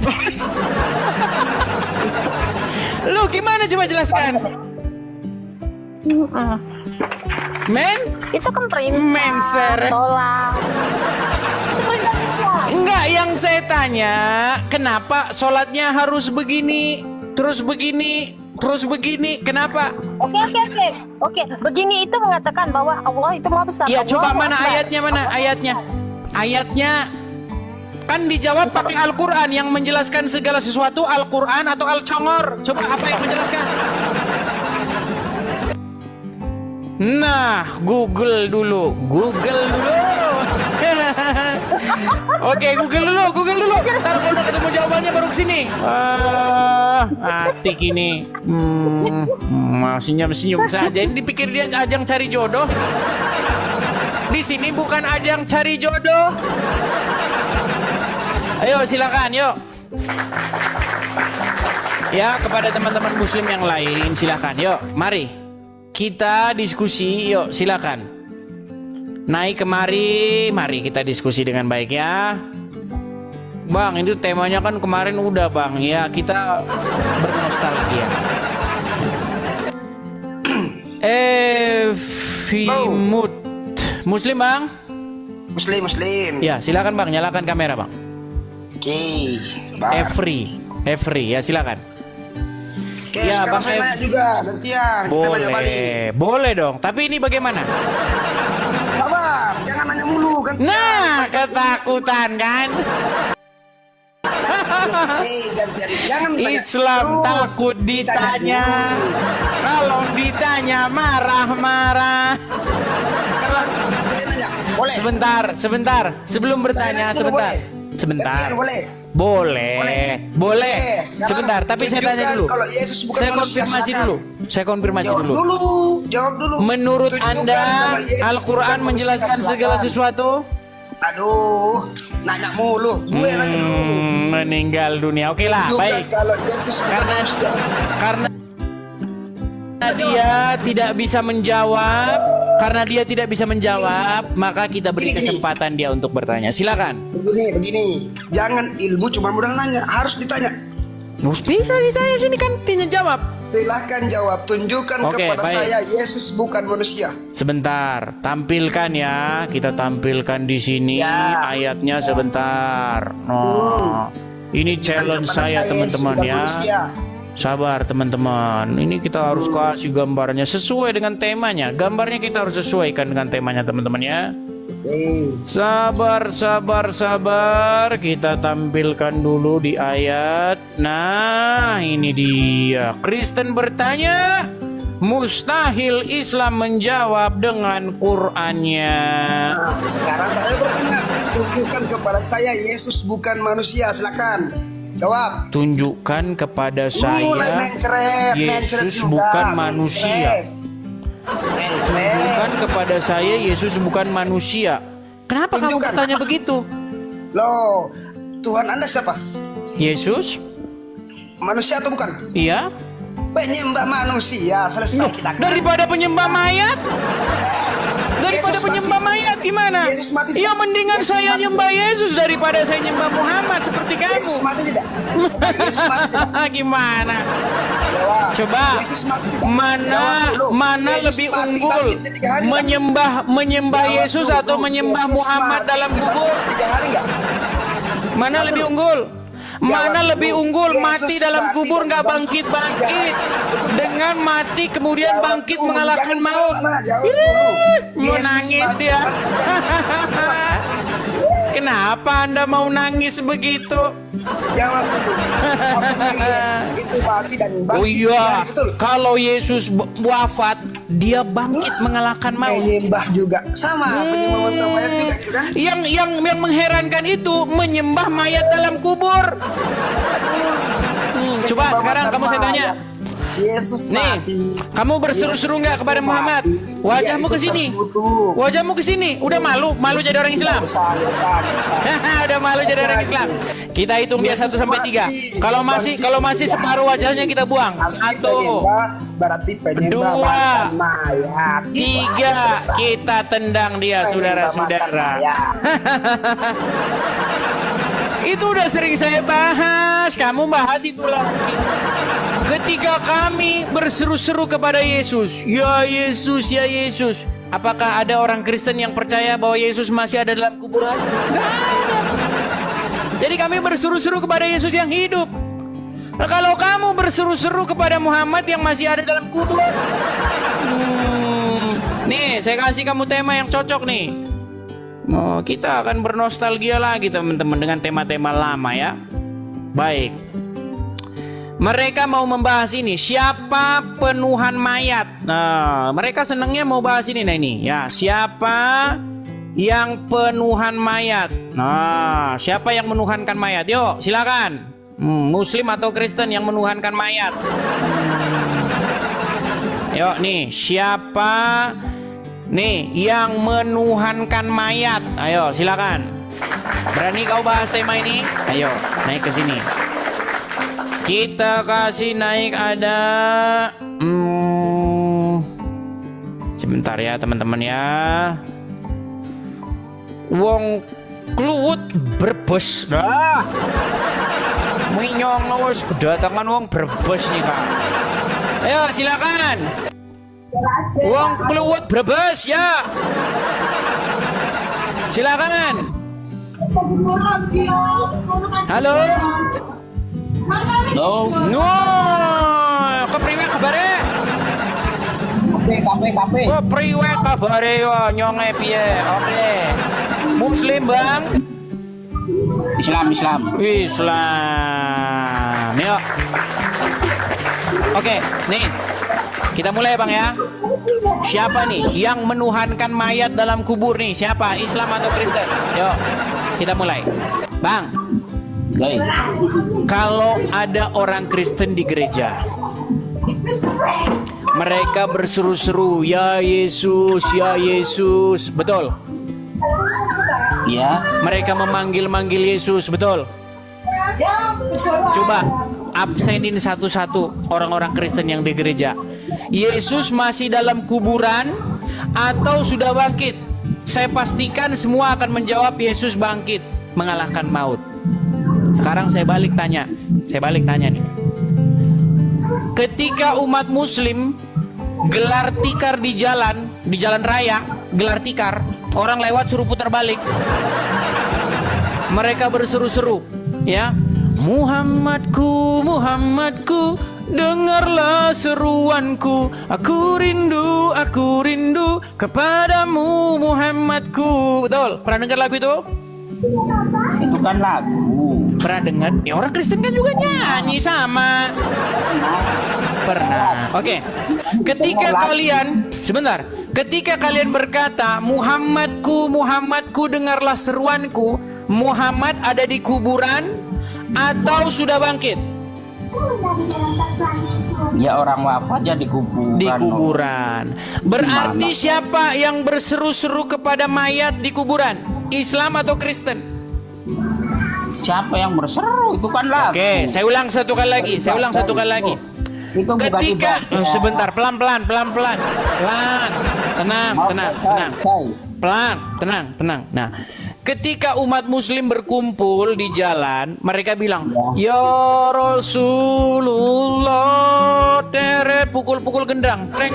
Lu gimana coba jelaskan? Men? Itu kan perintah. Men seret. Tolak. Itu perintah. Enggak, yang saya tanya kenapa sholatnya harus begini, terus begini, terus begini, kenapa? Oke. Begini itu mengatakan bahwa Allah itu maha besar. Ya, coba mana Akbar. ayatnya, mana ayatnya? Ayatnya kan dijawab pakai Al-Quran yang menjelaskan segala sesuatu, Al-Quran atau Al-Congor? Coba apa yang menjelaskan? Nah, Google dulu. Oke, Google dulu. Ntar kalau udah ketemu jawabannya baru kesini. Atik ini masih senyum saja. Ini dipikir dia ajang cari jodoh. Di sini bukan ajang cari jodoh. Ayo silakan, yuk. Ya, kepada teman-teman muslim yang lain silakan, yuk. Mari kita diskusi, yuk silakan. Naik kemari, mari kita diskusi dengan baik ya. Bang, itu temanya kan kemarin udah Bang. Ya, kita bernostalgia. Vimut Muslim Bang? Muslim. Ya, silakan Bang, nyalakan kamera Bang. Oke, sabar. Every, ya silakan. Oke, Ya, sekarang Bang saya nanya juga, gantian. Kita nanya balik. Boleh dong. Tapi ini bagaimana? Sabar, jangan nanya mulu, gantian. Nah, ketakutan kan? Gantian. Jangan tanya. Islam Terus. takut ditanya. Kalau ditanya marah-marah. Sekarang kita nanya, boleh? Sebentar. Sebelum bertanya, Tanya dulu, sebentar. boleh? Sebentar. Gantian, boleh? Boleh. Sekarang Sebentar, tapi saya tanya tunjukkan dulu. kalau Yesus bukan Saya manusia, konfirmasi silakan. dulu. Jawab dulu. Menurut Tunjukkan Anda, kalau Yesus Al-Quran bukan menjelaskan manusia, segala silakan. sesuatu? Aduh, nanya mulu. Gue nanya dulu. Meninggal dunia. Oke lah, Tunjukkan baik. kalau Yesus bukan manusia. Karena dia tidak bisa menjawab, maka kita beri Gini. kesempatan dia untuk bertanya. Silakan. Begini. Jangan ilmu cuma modal nanya, harus ditanya. Bisa saya sini kan tanya jawab. Silahkan jawab. Tunjukkan Oke, kepada baik. saya Yesus bukan manusia. Sebentar, tampilkan ya. Kita tampilkan di sini Ya. ayatnya sebentar. Oh, ini challenge kepada saya Yesus teman-teman bukan ya. manusia. Sabar teman-teman. Ini kita harus kasih gambarnya sesuai dengan temanya. Gambarnya kita harus sesuaikan dengan temanya teman-teman ya. Sabar. Kita tampilkan dulu di ayat. Nah, ini dia. Kristen bertanya, mustahil Islam menjawab dengan Qur'annya. Nah, sekarang saya bertanya, tunjukkan kepada saya Yesus bukan manusia. Silakan jawab. Tunjukkan kepada Mulai saya mencret Yesus juga. bukan manusia. Mencret. Tunjukkan kepada saya Yesus bukan manusia. Kenapa kamu Tunjukkan. bertanya begitu? Loh, Tuhan Anda siapa? Yesus? Manusia atau bukan? Iya. Penyembah manusia. Selesai kita. Daripada penyembah mayat? Daripada Yesus penyembah mati. mayat gimana? Yesus mati. Ya mendingan Yesus saya mati. nyembah Yesus daripada saya nyembah Muhammad seperti kamu. Yesus mati tidak? Yesus mati tidak? Gimana? Jawab. Coba Yesus mati tidak? mana Jawab dulu. Yesus lebih mati, unggul, bangkitnya 3 hari nggak? menyembah Jawab Yesus dulu. atau menyembah Yesus Muhammad mati, dalam kubur? 3 hari nggak? Mana lebih unggul? Mana Jawab lebih dulu. unggul, Yesus mati dalam mati kubur dan nggak bangkit bangkit-bangkit, 3 hari. dengan mati kemudian Jawab bangkit dulu. mengalahkan Jangan maut? kemana-mana. Jawab dulu. Mau Yesus nangis mati, dia. bangkit. Kenapa Anda mau nangis begitu? Jawab dulu. Apakah Yesus itu mati dan bangkit? Oh 3 iya, hari, betul? kalau Yesus wafat, dia bangkit mengalahkan maut. Menyembah juga sama, penyembah mayat juga gitu kan? Yang mengherankan itu menyembah mayat dalam kubur. Coba sekarang kamu saya tanya. Yesus Nih, mati. kamu berseru-seru nggak kepada Muhammad? Wajahmu ke sini. Wajahmu ke sini. Udah malu jadi orang Islam. Udah malu jadi orang Islam. Kita hitung dia 1 sampai 3. Kalau masih separuh wajahnya kita buang. 1, Berarti penyembah 2, mantan mayat. 3. Kita tendang dia, saudara-saudara. Itu udah sering saya bahas. Kamu bahas itu lagi. Ketika kami berseru-seru kepada Yesus, ya Yesus, ya Yesus. Apakah ada orang Kristen yang percaya bahwa Yesus masih ada dalam kuburan? Nggak ada. Jadi kami berseru-seru kepada Yesus yang hidup. Nah, kalau kamu berseru-seru kepada Muhammad yang masih ada dalam kubur, nih saya kasih kamu tema yang cocok nih. Oh, kita akan bernostalgia lagi teman-teman dengan tema-tema lama ya. Baik. Mereka mau membahas ini, siapa penuhan mayat. Nah, mereka senangnya mau bahas ini. Nah ini ya, siapa yang penuhan mayat. Nah, siapa yang menuhankan mayat? Yuk silakan. Muslim atau Kristen yang menuhankan mayat. Yuk nih, siapa nih yang menuhankan mayat? Ayo silakan. Berani kau bahas tema ini? Ayo naik ke sini. Kita kasih naik ada sebentar ya teman-teman ya. Wong Kluwut Brebes. Minyong wis kedatangan wong Brebes nih Kak. Ayo silakan. Wong Kluwut Brebes ya. Silakan. Halo. Halo. No. Kepriwe kabare? Kape. Kepriwe kabare yo nyonge piye? Oke. Muslim, Bang. Islam. Yuk. Oke, nih. Kita mulai, Bang ya. Siapa nih yang menuhankan mayat dalam kubur nih? Siapa? Islam atau Kristen? Yuk, kita mulai. Bang. Kalau ada orang Kristen di gereja, mereka berseru-seru, "Ya Yesus, ya Yesus." Betul? Ya. Mereka memanggil-manggil Yesus, betul? Coba absenin satu-satu orang-orang Kristen yang di gereja. Yesus masih dalam kuburan atau sudah bangkit? Saya pastikan semua akan menjawab Yesus bangkit, mengalahkan maut. Sekarang saya balik tanya nih. Ketika umat Muslim gelar tikar di jalan raya, gelar tikar, orang lewat suruh putar balik. Mereka berseru-seru, ya, Muhammadku, Muhammadku, dengarlah seruanku, aku rindu kepadamu Muhammadku. Betul? Pernah dengar lagu itu? Itu kan lagu. Pernah dengar? Ya orang Kristen kan juga nyanyi sama. Pernah. Oke. Ketika kalian berkata, Muhammadku, Muhammadku, dengarlah seruanku, Muhammad ada di kuburan atau sudah bangkit? Ya orang wafat ya di kuburan. Di kuburan. Berarti siapa yang berseru-seru kepada mayat di kuburan? Islam atau Kristen? Siapa yang berseru? Itu kan lagu. Oke, saya ulang satu kali lagi. Itu Ketika sebentar, pelan-pelan. Tenang. Nah, ketika umat Muslim berkumpul di jalan, mereka bilang, "Ya Rasulullah," deret pukul-pukul gendang, treng.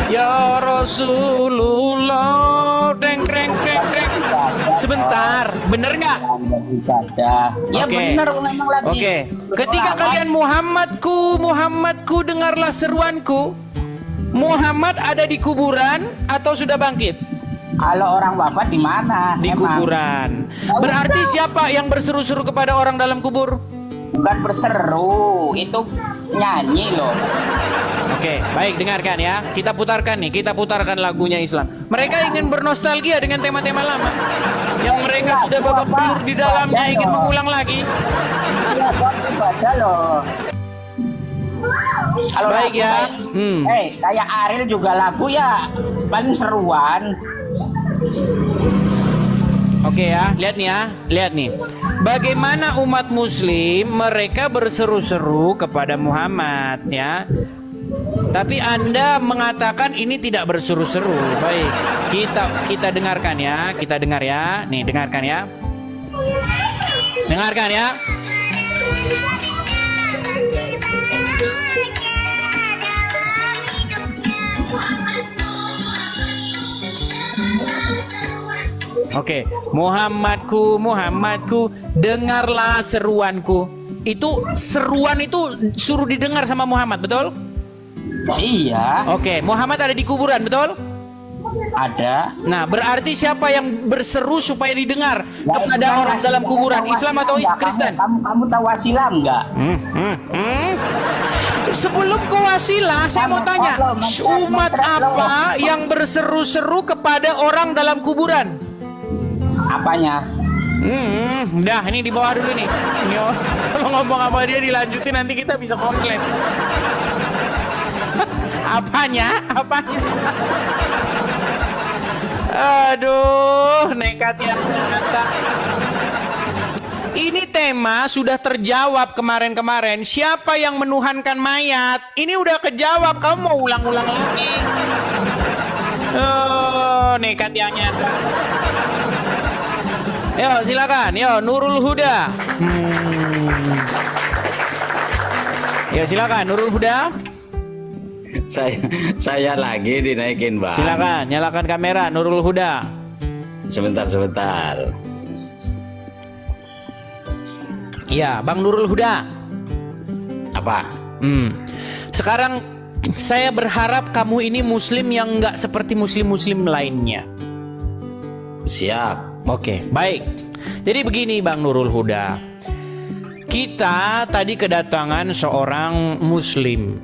Ya Rasulullah, treng. Sebentar, bener nggak? Ya bener memang lagi. Oke. Ketika kalian Muhammadku, dengarlah seruanku, Muhammad ada di kuburan atau sudah bangkit? Kalau orang wafat di mana? Di kuburan. Berarti siapa yang berseru-seru kepada orang dalam kubur? Bukan berseru, itu nyanyi loh. Oke, baik, dengarkan ya. Kita putarkan lagunya Islam. Mereka ingin bernostalgia dengan tema-tema lama yang mereka sudah babak belur di dalamnya, ingin mengulang lagi. Iya, baca loh. Kalau baik lagu, ya. Kayak Ariel juga lagu ya paling seruan. Oke ya, lihat nih. Bagaimana umat Muslim mereka berseru-seru kepada Muhammad ya. Tapi Anda mengatakan ini tidak berseru-seru. Baik, kita dengarkan ya. Kita dengar ya. Nih, dengarkan ya. Dengarkan ya. Oke, Muhammadku, Muhammadku, dengarlah seruanku. Itu seruan itu suruh didengar sama Muhammad, betul? Iya. Oke, Muhammad ada di kuburan, betul? Ada. Nah, berarti siapa yang berseru supaya didengar kepada orang dalam kuburan? Islam atau Kristen? Kamu tahu wasilah enggak? Sebelum ke wasilah, saya mau tanya, umat apa yang berseru-seru kepada orang dalam kuburan? Apanya? Udah, ini di bawah dulu nih. Kalau ngomong sama dia dilanjutin nanti kita bisa komplain. Apanya? Aduh, nekat ya. Ini tema sudah terjawab kemarin-kemarin. Siapa yang menuhankan mayat? Ini udah kejawab. Kamu mau ulang-ulang lagi? Oh, nekat yang nyata. Yo, silakan. Yo, Nurul Huda. Yo, silakan Nurul Huda. Saya lagi dinaikin, Bang. Silakan, nyalakan kamera Nurul Huda. Sebentar. Ya, Bang Nurul Huda. Apa? Sekarang saya berharap kamu ini muslim yang nggak seperti muslim-muslim lainnya. Siap. Oke, baik. Jadi begini Bang Nurul Huda. Kita tadi kedatangan seorang muslim,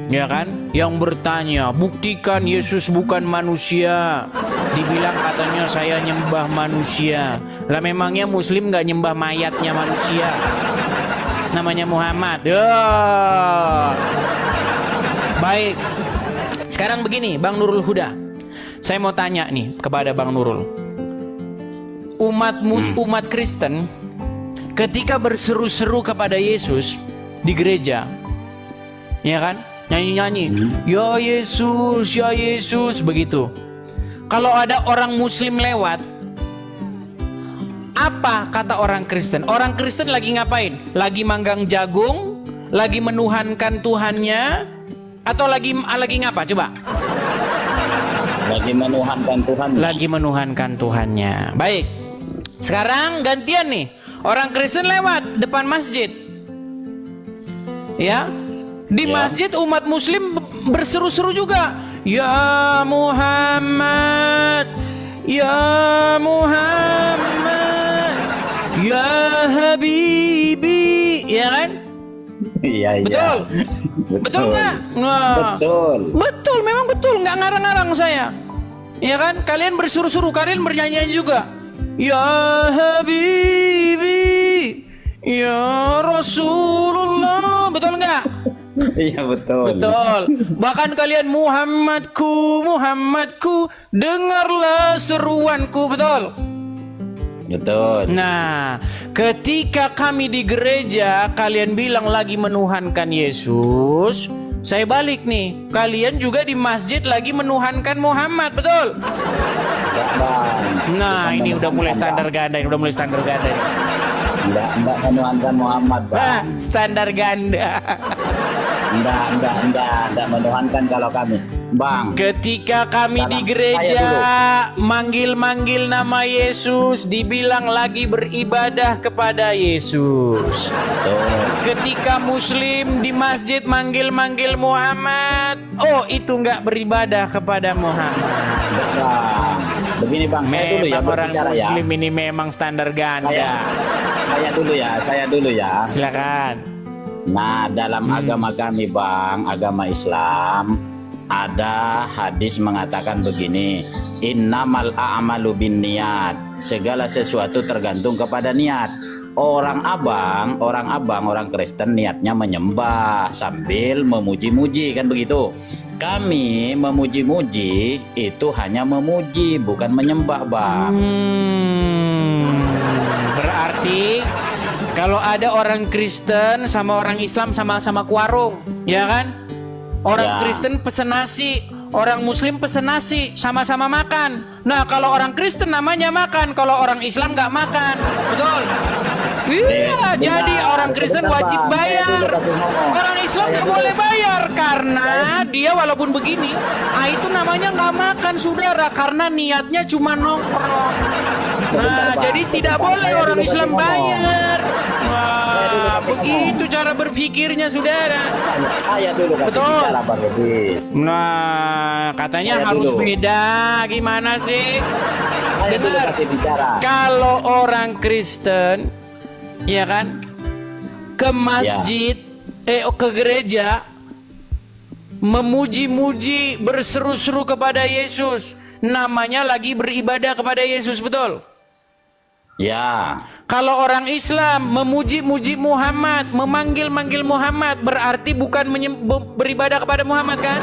ya kan? Yang bertanya, buktikan Yesus bukan manusia. Dibilang katanya saya nyembah manusia. Lah memangnya muslim nggak nyembah mayatnya manusia? Namanya Muhammad. Baik. Sekarang begini Bang Nurul Huda. Saya mau tanya nih kepada Bang Nurul. Umat Kristen ketika berseru-seru kepada Yesus di gereja, ya kan? Nyanyi-nyanyi, ya Yesus, begitu. Kalau ada orang muslim lewat, apa kata orang Kristen? Orang Kristen lagi ngapain? Lagi manggang jagung? Lagi menuhankan Tuhannya? Atau lagi ngapa? Coba. Lagi menuhankan Tuhan. Lagi menuhankan Tuhannya. Baik. Sekarang gantian nih. Orang Kristen lewat depan masjid. Ya. Di masjid umat muslim berseru-seru juga. Ya Muhammad, ya Muhammad, ya Habibi, ya kan? Iya. Betul nggak? Nah, betul, memang betul, nggak ngarang-ngarang saya. Ya kan? Kalian bersuruh-suruh, kalian bernyanyi juga. Ya Habibi, ya Rasulullah, betul nggak? Iya betul. Bahkan kalian Muhammadku, dengarlah seruanku, betul. Nah, ketika kami di gereja kalian bilang lagi menuhankan Yesus, saya balik nih. Kalian juga di masjid lagi menuhankan Muhammad, betul? Nah, ini udah mulai standar ganda, Enggak menuhankan Muhammad, Bang. Standar ganda. Enggak menuhankan kalau kami, Bang. Ketika kami di gereja manggil-manggil nama Yesus, dibilang lagi beribadah kepada Yesus. Ketika muslim di masjid manggil-manggil Muhammad, oh itu enggak beribadah kepada Muhammad. Begini Bang, saya dulu ya orang muslim ya. ini memang standar ganda. Saya dulu ya. Silakan. Nah, dalam agama kami Bang, agama Islam, ada hadis mengatakan begini, innamal a'malu binniyat, segala sesuatu tergantung kepada niat. Orang abang, orang Kristen niatnya menyembah sambil memuji-muji, kan begitu. Kami memuji-muji itu hanya memuji, bukan menyembah, Bang. Berarti kalau ada orang Kristen sama orang Islam sama-sama ke warung, ya kan? Orang Kristen pesen nasi, orang Muslim pesen nasi, sama-sama makan. Nah, kalau orang Kristen namanya makan, kalau orang Islam nggak makan, betul? Iya, jadi orang Kristen wajib bayar, orang Islam nggak boleh bayar karena dia walaupun begini, itu namanya nggak makan, saudara, karena niatnya cuma nongkrong. Nah, jadi tidak boleh orang Islam bayar. Wah, begitu cara berpikirnya, saudara. Saya dulu kasih bicara, Pak Yudis. Nah, katanya harus beda. Gimana sih? Dengar, kalau orang Kristen, ya kan, ke masjid, ke gereja, memuji-muji, berseru-seru kepada Yesus, namanya lagi beribadah kepada Yesus, betul? Ya. Kalau orang Islam memuji-muji Muhammad, memanggil-manggil Muhammad, berarti bukan beribadah kepada Muhammad, kan?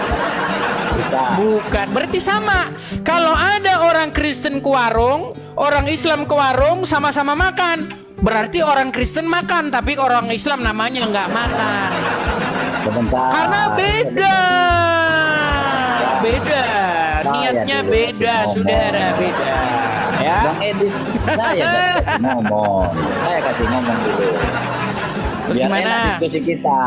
Bukan, berarti sama. Kalau ada orang Kristen ke warung, orang Islam ke warung, sama-sama makan, berarti orang Kristen makan, tapi orang Islam namanya nggak makan. Karena beda. Niatnya beda, saudara, beda. Ya. Bang Edis, saya kasih ngomong dulu. Terus Biar gimana? enak diskusi kita.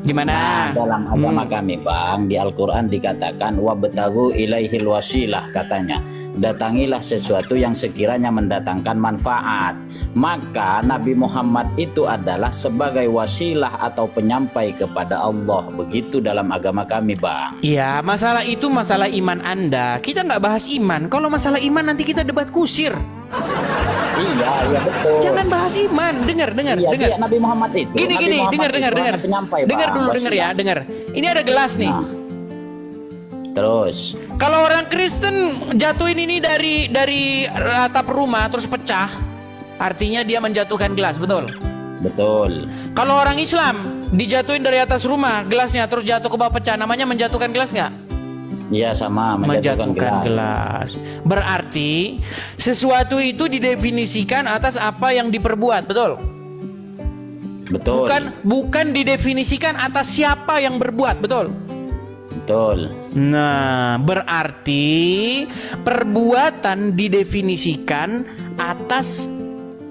Gimana? Nah, dalam agama kami Bang, di Al-Quran dikatakan wabtagu ilaihil wasilah, katanya datangilah sesuatu yang sekiranya mendatangkan manfaat. Maka Nabi Muhammad itu adalah sebagai wasilah atau penyampai kepada Allah. Begitu dalam agama kami Bang. Iya, masalah itu masalah iman Anda. Kita nggak bahas iman. Kalau masalah iman nanti kita debat kusir. Iya betul. Jangan bahas iman. Dengar. Iya, Dengar. Nabi Muhammad itu. Gini, Nabi Muhammad dengar. itu hanya penyampai, Dengar Bang, dulu, dengar ya, wasilah. dengar. Ini ada gelas nih. Terus, Kalau orang Kristen jatuhin ini dari atap rumah terus pecah, artinya dia menjatuhkan gelas, betul? betul. Kalau orang Islam dijatuhin dari atas rumah gelasnya terus jatuh ke bawah pecah, namanya menjatuhkan gelas nggak? Iya sama, menjatuhkan gelas. Berarti sesuatu itu didefinisikan atas apa yang diperbuat, betul? Betul. Bukan didefinisikan atas siapa yang berbuat, betul? Betul. Nah, berarti perbuatan didefinisikan atas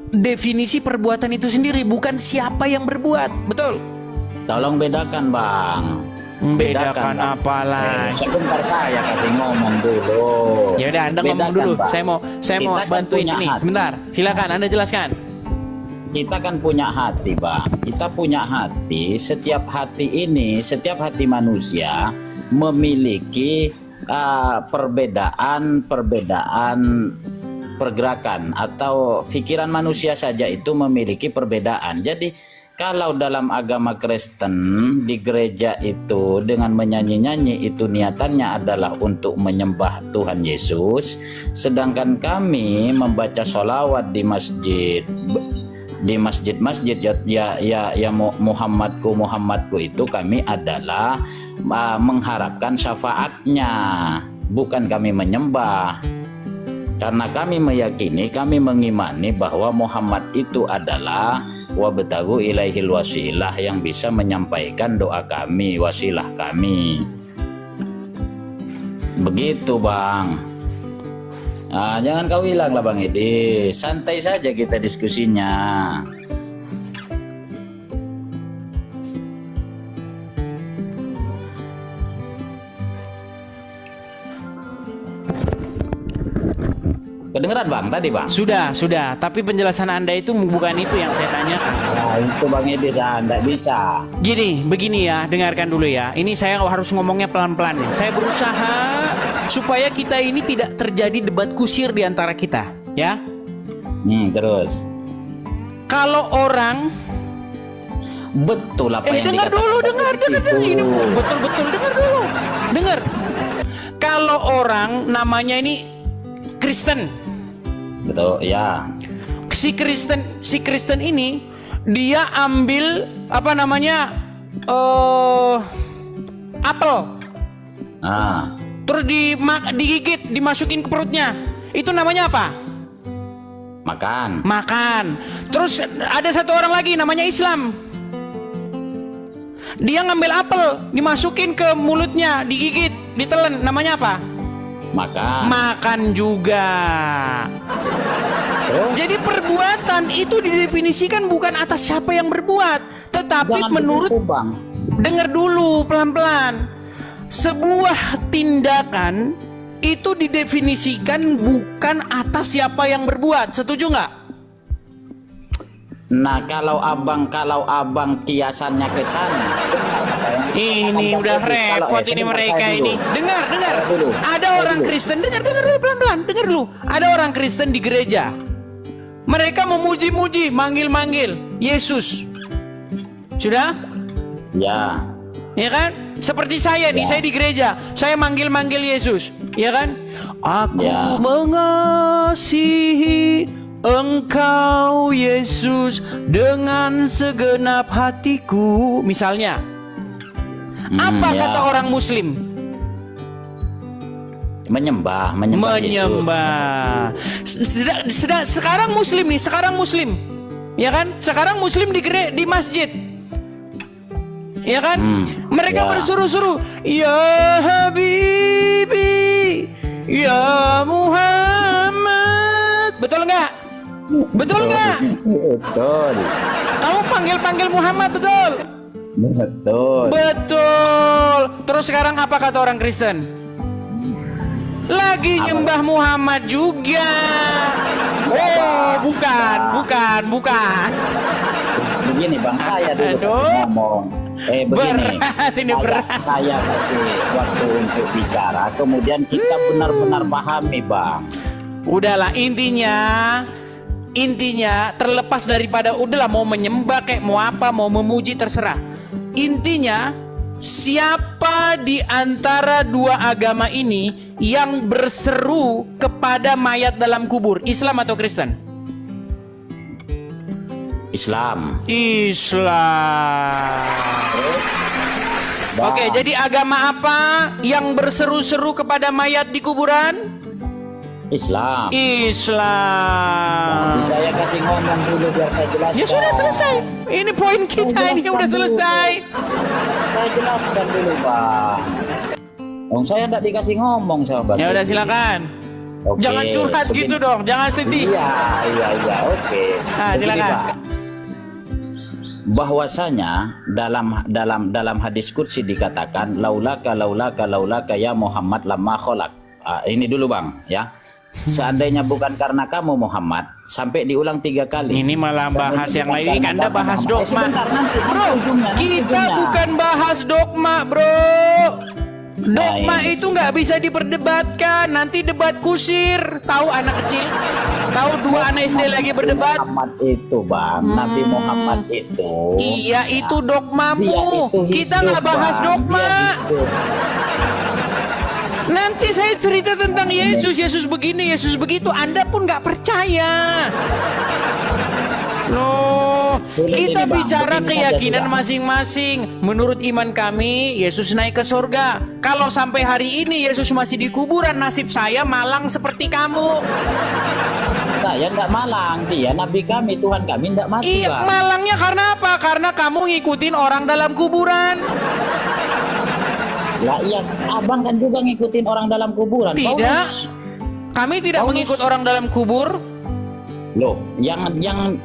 definisi perbuatan itu sendiri, bukan siapa yang berbuat, betul? Tolong bedakan Bang. Bedakan Bang. apa lagi? Sebentar saya kasih ngomong dulu. Ya udah, Anda ngomong Bedakan, dulu. Bang. Saya mau Kita kan bantuin punya sini. hati. Sebentar. Silakan Anda jelaskan. Kita kan punya hati Bang. Kita punya hati. Setiap hati manusia memiliki perbedaan pergerakan atau pikiran manusia saja itu memiliki perbedaan. Jadi kalau dalam agama Kristen di gereja itu dengan menyanyi-nyanyi itu niatannya adalah untuk menyembah Tuhan Yesus, sedangkan kami membaca sholawat di masjid ya Muhammadku itu kami adalah mengharapkan syafaatnya, bukan kami menyembah. Karena kami meyakini, kami mengimani bahwa Muhammad itu adalah wabtagu ilaihil wasilah yang bisa menyampaikan doa kami, wasilah kami. Begitu Bang. Nah, jangan kau hilang lah Bang Edi. Santai saja kita diskusinya. Kedengeran Bang tadi Bang? Sudah. Tapi penjelasan Anda itu bukan itu yang saya tanyakan. Nah, itu Bang Edi saya tidak bisa. Begini ya, dengarkan dulu ya. Ini saya harus ngomongnya pelan-pelan nih. Saya berusaha supaya kita ini tidak terjadi debat kusir di antara kita, ya. Terus. Kalau orang betul apa yang dengar dulu, dengar. Ini betul, dengar dulu. Dengar. Kalau orang namanya ini Kristen. Betul, ya. Si Kristen ini dia ambil apa namanya? Apel. Terus digigit, dimasukin ke perutnya. Itu namanya apa? Makan. Terus ada satu orang lagi namanya Islam. Dia ngambil apel, dimasukin ke mulutnya, digigit, ditelan. Namanya apa? Makan juga. Jadi perbuatan itu didefinisikan bukan atas siapa yang berbuat, tetapi menurut dengar dulu pelan-pelan. Sebuah tindakan itu didefinisikan bukan atas siapa yang berbuat. Setuju nggak? Nah, kalau abang kiasannya ke sana. Ini udah repot ini mereka ini. Dengar. Ada orang Kristen, dengar dulu pelan-pelan, dengar dulu. Ada orang Kristen di gereja. Mereka memuji-muji, manggil-manggil Yesus. Sudah? Ya. Ya kan? Seperti saya nih, saya di gereja, saya manggil-manggil Yesus, ya kan? Aku mengasihi Engkau Yesus dengan segenap hatiku, misalnya. Apa kata orang Muslim? Menyembah. Sekarang Muslim, ya kan? Sekarang Muslim di masjid, ya kan? Mereka bersuruh-suruh, ya Habibi, ya Muhammad. Betul nggak? Betul. Kamu panggil Muhammad, betul? Betul. Betul. Terus sekarang apa kata orang Kristen? Lagi nyembah Muhammad juga. Oh, bukan. Begini Bang, saya dulu kasih ngomong. Begini, saya kasih waktu untuk bicara, kemudian kita benar-benar pahami Bang. Udahlah, intinya terlepas daripada udahlah mau menyembah kayak mau apa, mau memuji terserah. Intinya siapa di antara dua agama ini yang berseru kepada mayat dalam kubur, Islam atau Kristen? Islam. Oke, jadi agama apa yang berseru-seru kepada mayat di kuburan? Islam. Islam. Saya kasih ngomong dulu biar saya jelaskan. Ya sudah selesai. Ini poin kita, ini sudah selesai. Saya jelaskan dulu Bang. Saya enggak dikasih ngomong sama Bang. Ya udah silakan. Oke, jangan curhat gitu dong, jangan sedih. Iya, oke. Nah, silakan. Bahwasanya dalam hadis qudsi dikatakan laulaka ya Muhammad lamma khalaq. Ini dulu Bang ya. Seandainya bukan karena kamu Muhammad, sampai diulang 3 kali. Ini malah bahas yang lain. Anda bahas dogma. Bro, kita bukan bahas dogma, bro. Dogma itu nggak bisa diperdebatkan. Nanti debat kusir. Tahu anak kecil? Tahu 2 anak SD lagi berdebat? Muhammad itu Bang, Nabi Muhammad itu. Iya, itu dogmamu. Kita nggak bahas dogma. Nanti saya cerita tentang Yesus begini, Yesus begitu, Anda pun nggak percaya. Loh, kita bicara keyakinan masing-masing. Menurut iman kami, Yesus naik ke surga. Kalau sampai hari ini Yesus masih di kuburan, nasib saya malang seperti kamu. Saya nggak malang, dia Nabi kami, Tuhan kami nggak mati. Iya, malangnya karena apa? Karena kamu ngikutin orang dalam kuburan. Lah iya, abang kan juga ngikutin orang dalam kuburan. Tidak, kami tidak mengikut orang dalam kubur. Loh, yang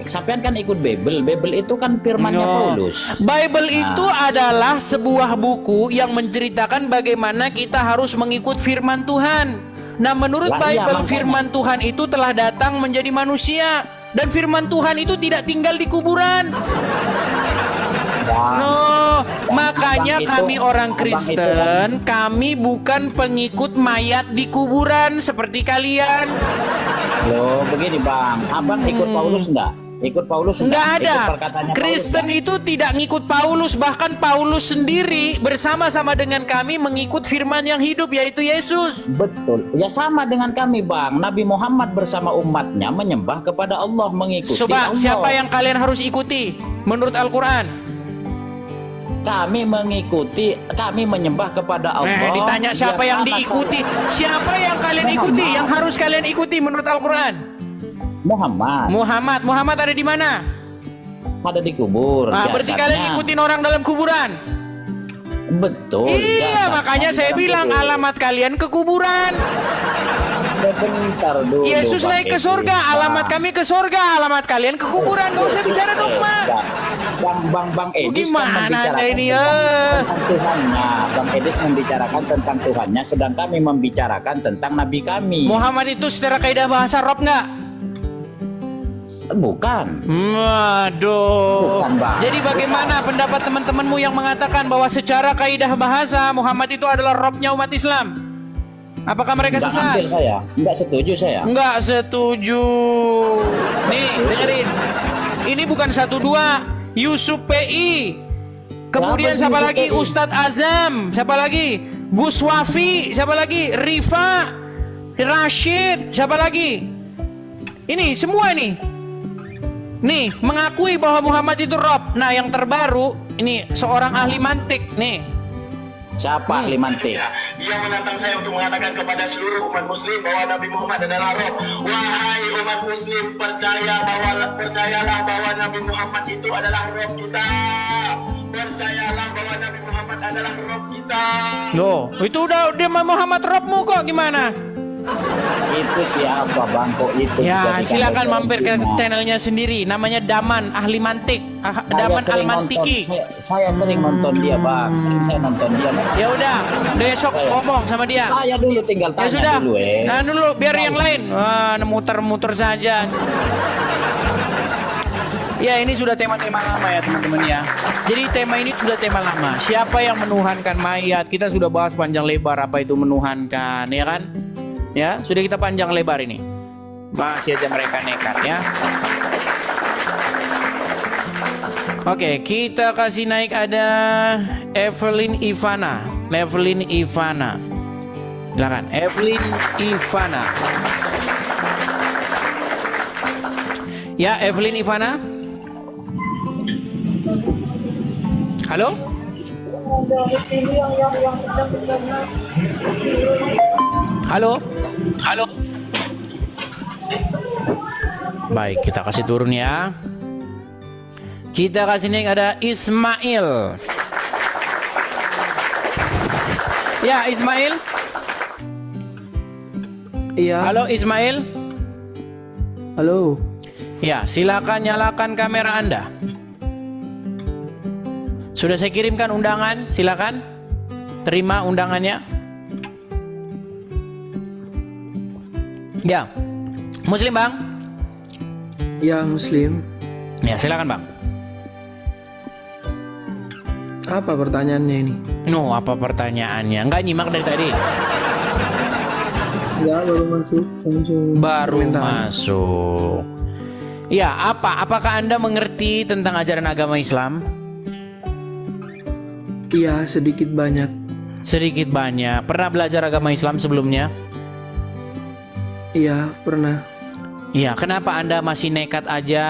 sampean kan ikut Bible. Bible itu kan firmannya Paulus. Bible itu adalah sebuah buku yang menceritakan bagaimana kita harus mengikut firman Tuhan. Nah, menurut Bible, firman Tuhan itu telah datang menjadi manusia, dan firman Tuhan itu tidak tinggal di kuburan. No, makanya kami orang Kristen, kami bukan pengikut mayat di kuburan seperti kalian. Loh, begini Bang, abang ikut Paulus enggak? Ikut Paulus enggak? Ada. Kristen itu tidak ngikut Paulus, bahkan Paulus sendiri bersama-sama dengan kami mengikut firman yang hidup, yaitu Yesus. Betul. Ya sama dengan kami Bang. Nabi Muhammad bersama umatnya menyembah kepada Allah, mengikuti Allah. Siapa yang kalian harus ikuti menurut Al-Quran? Kami mengikuti, kami menyembah kepada Allah. Ditanya siapa yang diikuti? Siapa yang kalian ikuti? Yang harus kalian ikuti menurut Al-Quran? Muhammad ada di mana? Ada di kubur. Berarti kalian ikutin orang dalam kuburan? Betul. Iya, makanya saya bilang alamat kalian ke kuburan. Bentar dulu. Yesus naik ke surga, alamat kami ke surga, alamat kalian ke kuburan. Gak usah bicara dogma. Bang Edis gimana kan ini ya? Tentang Tuhannya. Bang Edis membicarakan tentang Tuhannya, sedang kami membicarakan tentang Nabi kami. Muhammad itu secara kaidah bahasa Arab nggak? Bukan. Waduh. Jadi bagaimana pendapat teman-temanmu yang mengatakan bahwa secara kaidah bahasa Muhammad itu adalah Robnya umat Islam? Apakah mereka sesat? Enggak setuju saya. Enggak setuju. Nih, dengerin. Ini bukan 1-2. Yusuf PI. Kemudian siapa lagi? Ustadz Azam. Siapa lagi? Gus Wafi. Siapa lagi? Rifa, Rashid. Siapa lagi? Ini semua nih mengakui bahwa Muhammad itu Rob. Nah, yang terbaru ini seorang ahli mantik nih. Siapa ahli mantik? Dia menantang saya untuk mengatakan kepada seluruh umat muslim bahwa Nabi Muhammad adalah Rob. Wahai umat muslim, percayalah bahwa Nabi Muhammad itu adalah Rob kita. Percayalah bahwa Nabi Muhammad adalah Rob kita. Loh, itu udah Muhammad Robmu kok gimana? Itu itu siapa bang kok itu? Ya, dijadikan silakan referensi? mampir ke Nah, channelnya sendiri. Namanya Daman Ahli Mantik, Daman sering Al-Mantiki. nonton, saya sering nonton dia bang, sering saya nonton dia. Ya udah, besok ngomong sama dia. Saya dulu tinggal Ya tanya sudah. dulu Nah dulu biar yang lain. Wah, muter-muter saja. Ya ini sudah tema-tema lama ya teman-teman ya. Jadi tema ini sudah tema lama. Siapa yang menuhankan mayat? Kita sudah bahas panjang lebar apa itu menuhankan, ya kan? Ya, sudah kita panjang lebar ini. Masih aja mereka nekat ya. Oke, kita kasih naik ada Evelyn Ivana. Evelyn Ivana. Silakan, Evelyn Ivana. Ya, Evelyn Ivana. Halo? Halo? Halo? Baik, kita kasih turun ya. Kita kasih naik ada Ismail. Ya, Ismail. Iya. Halo, Ismail. Halo. Ya, silakan nyalakan kamera Anda. Sudah saya kirimkan undangan, silakan terima undangannya. Ya, Muslim bang? Ya, Muslim. Ya, silakan bang. Apa pertanyaannya ini? No, apa pertanyaannya? Enggak nyimak dari tadi. Ya, baru masuk. Langsung Baru komentar. masuk. Ya, apakah Anda mengerti tentang ajaran agama Islam? Iya, sedikit banyak. Sedikit banyak. Pernah belajar agama Islam sebelumnya? Iya, pernah. Iya, kenapa Anda masih nekat aja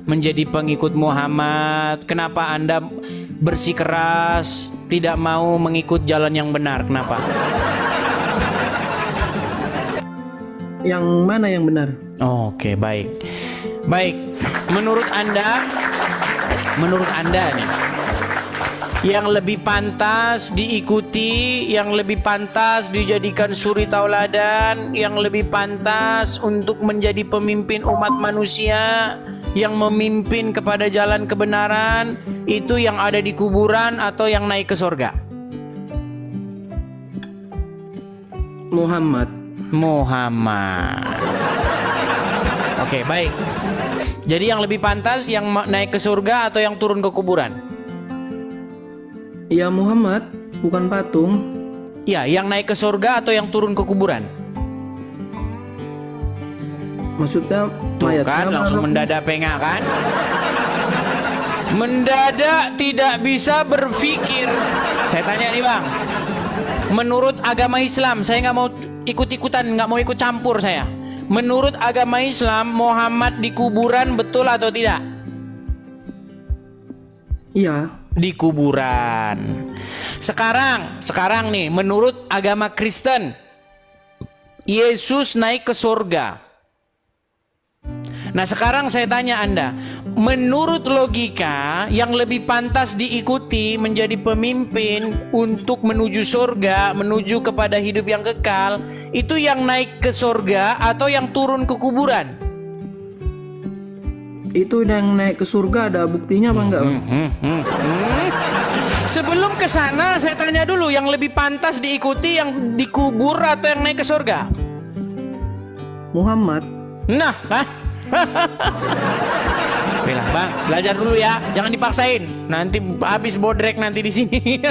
menjadi pengikut Muhammad? Kenapa Anda bersikeras tidak mau mengikut jalan yang benar? Kenapa? Yang mana yang benar? Oke, baik. Baik, menurut Anda nih, yang lebih pantas diikuti, yang lebih pantas dijadikan suri tauladan, yang lebih pantas untuk menjadi pemimpin umat manusia, yang memimpin kepada jalan kebenaran, itu yang ada di kuburan atau yang naik ke surga? Muhammad. Oke, baik. Jadi yang lebih pantas yang naik ke surga atau yang turun ke kuburan? Ya, Muhammad, bukan patung. Ya, yang naik ke surga atau yang turun ke kuburan? Maksudnya Tuh mayatnya kan langsung mana? mendadak pengak kan? Mendadak tidak bisa berpikir. Saya tanya nih bang, menurut agama Islam, saya nggak mau ikut-ikutan, nggak mau ikut campur saya. Menurut agama Islam, Muhammad di kuburan betul atau tidak? Iya. Di kuburan. Sekarang nih, menurut agama Kristen, Yesus naik ke surga. Nah sekarang saya tanya Anda, menurut logika yang lebih pantas diikuti menjadi pemimpin untuk menuju surga, menuju kepada hidup yang kekal, itu yang naik ke surga atau yang turun ke kuburan? Itu yang naik ke surga ada buktinya apa enggak? Sebelum ke sana saya tanya dulu, yang lebih pantas diikuti yang dikubur atau yang naik ke surga? Muhammad. Nah, Bila, bang, belajar dulu ya, jangan dipaksain. Nanti habis bodrek nanti di sini.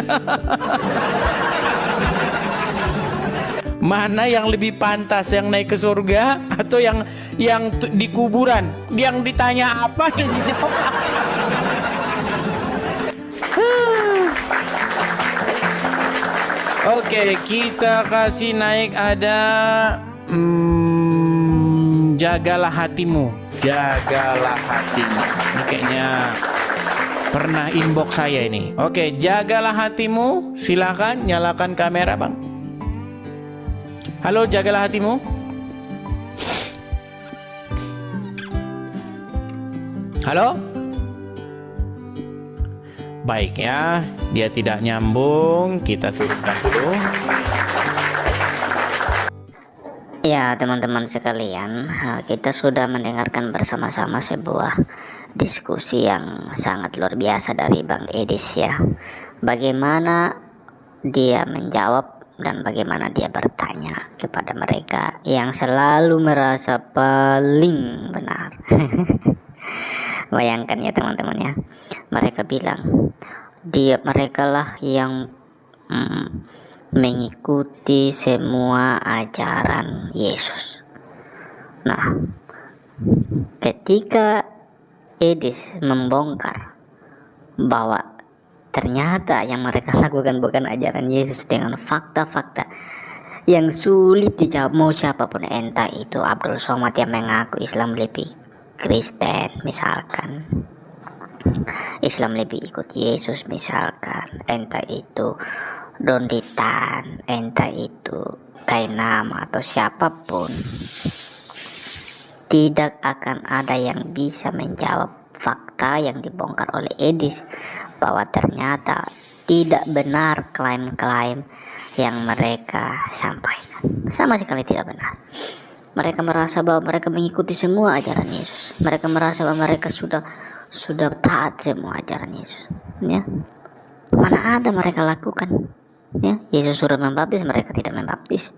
Mana yang lebih pantas, yang naik ke surga atau yang di kuburan? Yang ditanya apa yang dijawab? Oke, kita kasih naik ada jagalah hatimu. Jagalah hatimu. Ini kayaknya pernah inbox saya ini. Oke, jagalah hatimu. Silakan nyalakan kamera, bang. Halo, jagalah hatimu. Halo. Baik ya, dia tidak nyambung. Kita turunkan dulu. Ya, teman-teman sekalian, kita sudah mendengarkan bersama-sama sebuah diskusi yang sangat luar biasa dari Bang Edis ya. Bagaimana dia menjawab dan bagaimana dia bertanya kepada mereka yang selalu merasa paling benar. Bayangkan ya teman-teman ya. Mereka bilang mereka lah yang mengikuti semua ajaran Yesus. Nah, ketika Edis membongkar bahwa ternyata yang mereka lakukan bukan ajaran Yesus dengan fakta-fakta yang sulit dijawab mau siapapun, entah itu Abdul Somad yang mengaku Islam lebih Kristen misalkan, Islam lebih ikut Yesus misalkan, entah itu Donditan, entah itu Kainam atau siapapun, tidak akan ada yang bisa menjawab fakta yang dibongkar oleh Edis bahwa ternyata tidak benar klaim-klaim yang mereka sampaikan. Sama sekali tidak benar. Mereka merasa bahwa mereka mengikuti semua ajaran Yesus. Mereka merasa bahwa mereka sudah taat semua ajaran Yesus. Ya. Mana ada mereka lakukan? Ya, Yesus suruh membaptis, mereka tidak membaptis.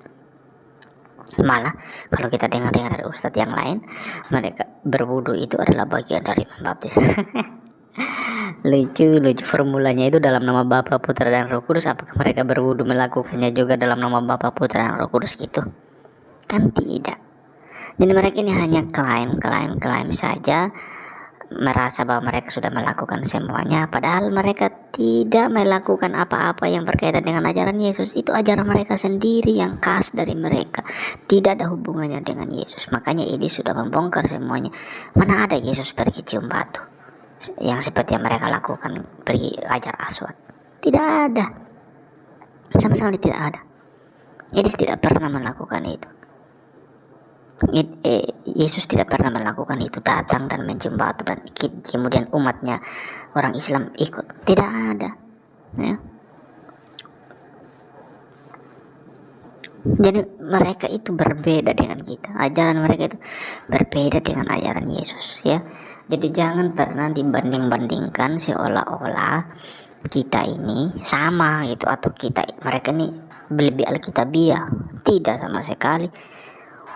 Malah kalau kita dengar-dengar dari ustadz yang lain, mereka berwudu itu adalah bagian dari membaptis. lucu formulanya itu dalam nama Bapa, Putra dan Roh Kudus. Apakah mereka berwudu melakukannya juga dalam nama Bapa, Putra dan Roh Kudus gitu? Kan tidak. Jadi mereka ini hanya klaim saja, merasa bahwa mereka sudah melakukan semuanya, padahal mereka tidak melakukan apa-apa yang berkaitan dengan ajaran Yesus. Itu ajaran mereka sendiri yang khas dari mereka, tidak ada hubungannya dengan Yesus. Makanya ini sudah membongkar semuanya. Mana ada Yesus pergi cium batu yang seperti yang mereka lakukan, pergi ajar aswad? Tidak ada, sama sekali tidak ada. Yesus tidak pernah melakukan itu. Yesus tidak pernah melakukan itu, datang dan mencium batu dan kemudian umatnya orang Islam ikut. Tidak ada ya. Jadi mereka itu berbeda dengan kita, ajaran mereka itu berbeda dengan ajaran Yesus ya. Jadi jangan pernah dibanding-bandingkan seolah-olah kita ini sama gitu, atau mereka ini lebih alkitabiah. Tidak sama sekali.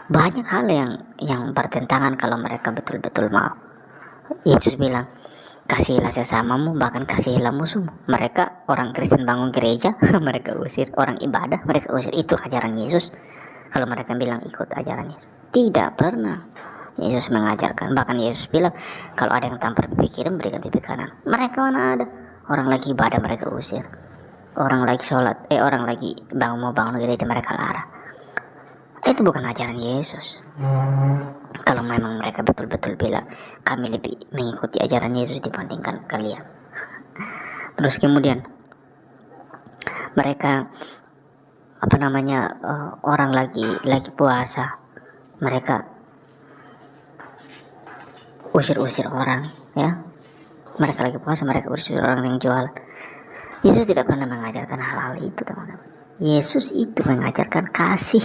Banyak hal yang bertentangan kalau mereka betul-betul mau. Yesus bilang, kasihilah sesamamu, bahkan kasihilah musuhmu. Mereka orang Kristen bangun gereja, mereka usir. Orang ibadah, mereka usir. Itu ajaran Yesus. Kalau mereka bilang ikut ajaran Yesus, tidak pernah Yesus mengajarkan. Bahkan Yesus bilang, kalau ada yang tampar pipi kiri, berikan pipi kanan. Mereka mana ada. Orang lagi ibadah, mereka usir. Orang lagi sholat, orang lagi mau bangun gereja, mereka larang. Itu bukan ajaran Yesus. Kalau memang mereka betul-betul bilang kami lebih mengikuti ajaran Yesus dibandingkan kalian. Terus kemudian mereka orang lagi puasa, mereka usir-usir orang ya. Mereka lagi puasa, mereka usir orang yang jualan. Yesus tidak pernah mengajarkan hal-hal itu, teman-teman. Yesus itu mengajarkan kasih.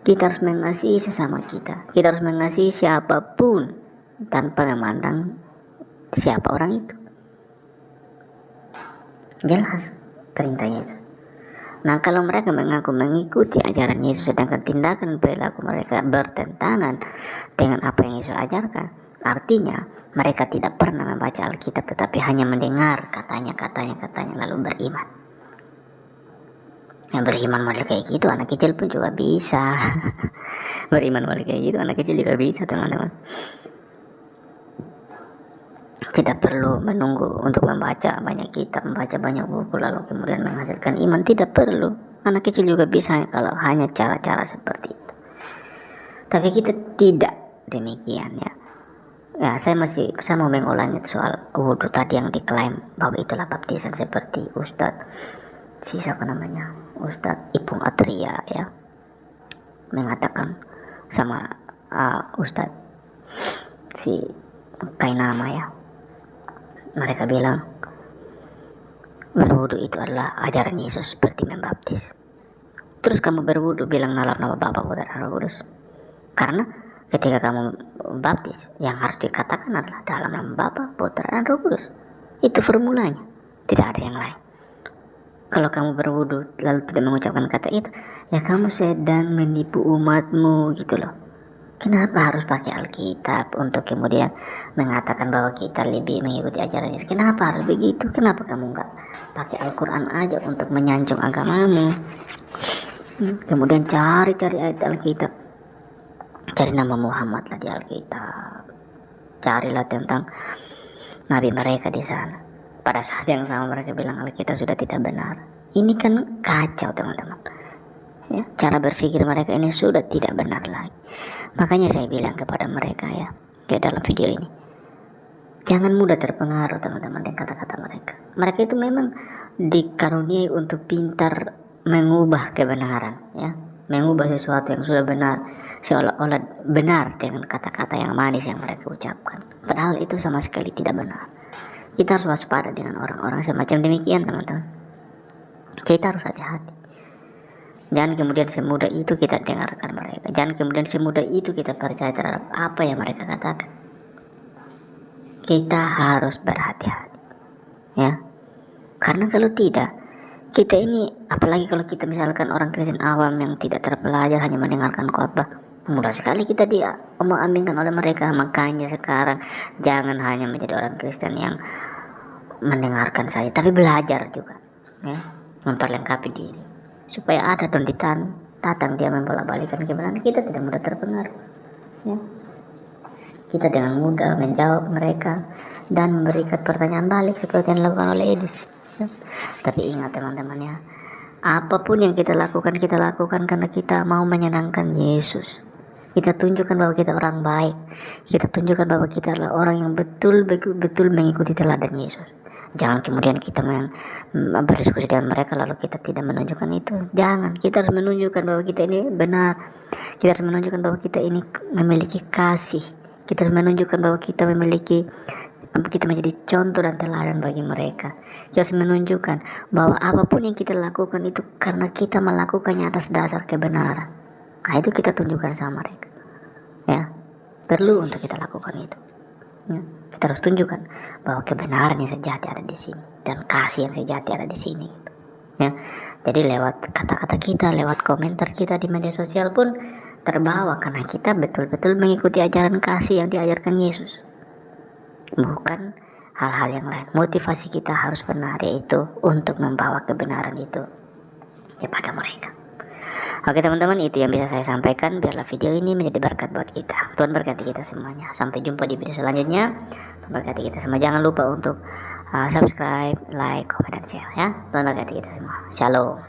Kita harus mengasihi sesama kita. Kita harus mengasihi siapapun tanpa memandang siapa orang itu. Jelas perintah Yesus. Nah, kalau mereka mengaku mengikuti ajaran Yesus sedangkan tindakan perilaku mereka bertentangan dengan apa yang Yesus ajarkan, artinya mereka tidak pernah membaca Alkitab tetapi hanya mendengar katanya lalu beriman. Yang beriman model kayak gitu anak kecil pun juga bisa. Beriman model kayak gitu anak kecil juga bisa, teman-teman. Tidak perlu menunggu untuk membaca banyak kitab, membaca banyak buku lalu kemudian menghasilkan iman. Tidak perlu. Anak kecil juga bisa kalau hanya cara-cara seperti itu. Tapi kita tidak demikian ya. Ya, saya mau mengulangnya soal wudhu tadi yang diklaim bahwa itulah baptisan seperti Ustadz Ipung Atria ya mengatakan sama Ustadz si Kainama ya. Mereka bilang berwudu itu adalah ajaran Yesus seperti membaptis. Terus kamu berwudu bilang nama Bapa, Putra dan Roh Kudus. Karena ketika kamu baptis, yang harus dikatakan adalah dalam nama Bapa, Putra, dan Roh Kudus. Itu formulanya, tidak ada yang lain. Kalau kamu berwudu lalu tidak mengucapkan kata itu, ya kamu sedang menipu umatmu gitu loh. Kenapa harus pakai Alkitab untuk kemudian mengatakan bahwa kita lebih mengikuti ajaran Yesus? Kenapa harus begitu? Kenapa kamu nggak pakai Al-Quran aja untuk menyanjung agamamu? Kemudian cari-cari ayat Alkitab, cari nama Muhammad lah di Alkitab, carilah tentang nabi mereka di sana. Pada saat yang sama mereka bilang Alkitab sudah tidak benar. Ini kan kacau teman-teman. Ya, cara berpikir mereka ini sudah tidak benar lagi. Makanya saya bilang kepada mereka ya, kayak dalam video ini, jangan mudah terpengaruh teman-teman dengan kata-kata mereka. Mereka itu memang dikaruniai untuk pintar mengubah kebenaran, ya, mengubah sesuatu yang sudah benar seolah-olah benar dengan kata-kata yang manis yang mereka ucapkan. Padahal itu sama sekali tidak benar. Kita harus waspada dengan orang-orang semacam demikian teman-teman. Kita harus hati-hati. Jangan kemudian semudah itu kita dengarkan mereka. Jangan kemudian semudah itu kita percaya terhadap apa yang mereka katakan. Kita harus berhati-hati, ya. Karena kalau tidak, kita ini, apalagi kalau kita misalkan orang Kristen awam yang tidak terpelajar, hanya mendengarkan khotbah, mudah sekali kita diomong-ambingkan oleh mereka. Makanya sekarang jangan hanya menjadi orang Kristen yang mendengarkan saja, tapi belajar juga, ya, memperlengkapi diri supaya ada donditan datang dia membolak-balikan kebenaran, kita tidak mudah terpengaruh, ya. Kita dengan mudah menjawab mereka dan memberikan pertanyaan balik seperti yang dilakukan oleh Edis, ya. Tapi ingat teman-teman ya, apapun yang kita lakukan karena kita mau menyenangkan Yesus. Kita tunjukkan bahwa kita orang baik. Kita tunjukkan bahwa kita adalah orang yang betul-betul mengikuti teladan Yesus. Jangan kemudian kita berdiskusi dengan mereka lalu kita tidak menunjukkan itu. Jangan, kita harus menunjukkan bahwa kita ini benar. Kita harus menunjukkan bahwa kita ini memiliki kasih. Kita harus menunjukkan bahwa kita menjadi contoh dan teladan bagi mereka. Kita harus menunjukkan bahwa apapun yang kita lakukan itu karena kita melakukannya atas dasar kebenaran. Nah, itu kita tunjukkan sama mereka, ya. Perlu untuk kita lakukan itu, ya. Kita harus tunjukkan bahwa kebenaran yang sejati ada di sini dan kasih yang sejati ada di sini, ya. Jadi lewat kata-kata kita, lewat komentar kita di media sosial pun terbawa karena kita betul-betul mengikuti ajaran kasih yang diajarkan Yesus, bukan hal-hal yang lain. Motivasi kita harus benar, yaitu untuk membawa kebenaran itu kepada mereka. Oke teman-teman, itu yang bisa saya sampaikan. Biarlah video ini menjadi berkat buat kita. Tuhan berkati kita semuanya. Sampai jumpa di video selanjutnya. Tuhan berkati kita semua. Jangan lupa untuk subscribe, like, komen, dan share, ya. Tuhan berkati kita semua. Shalom.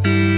wabarakatuh.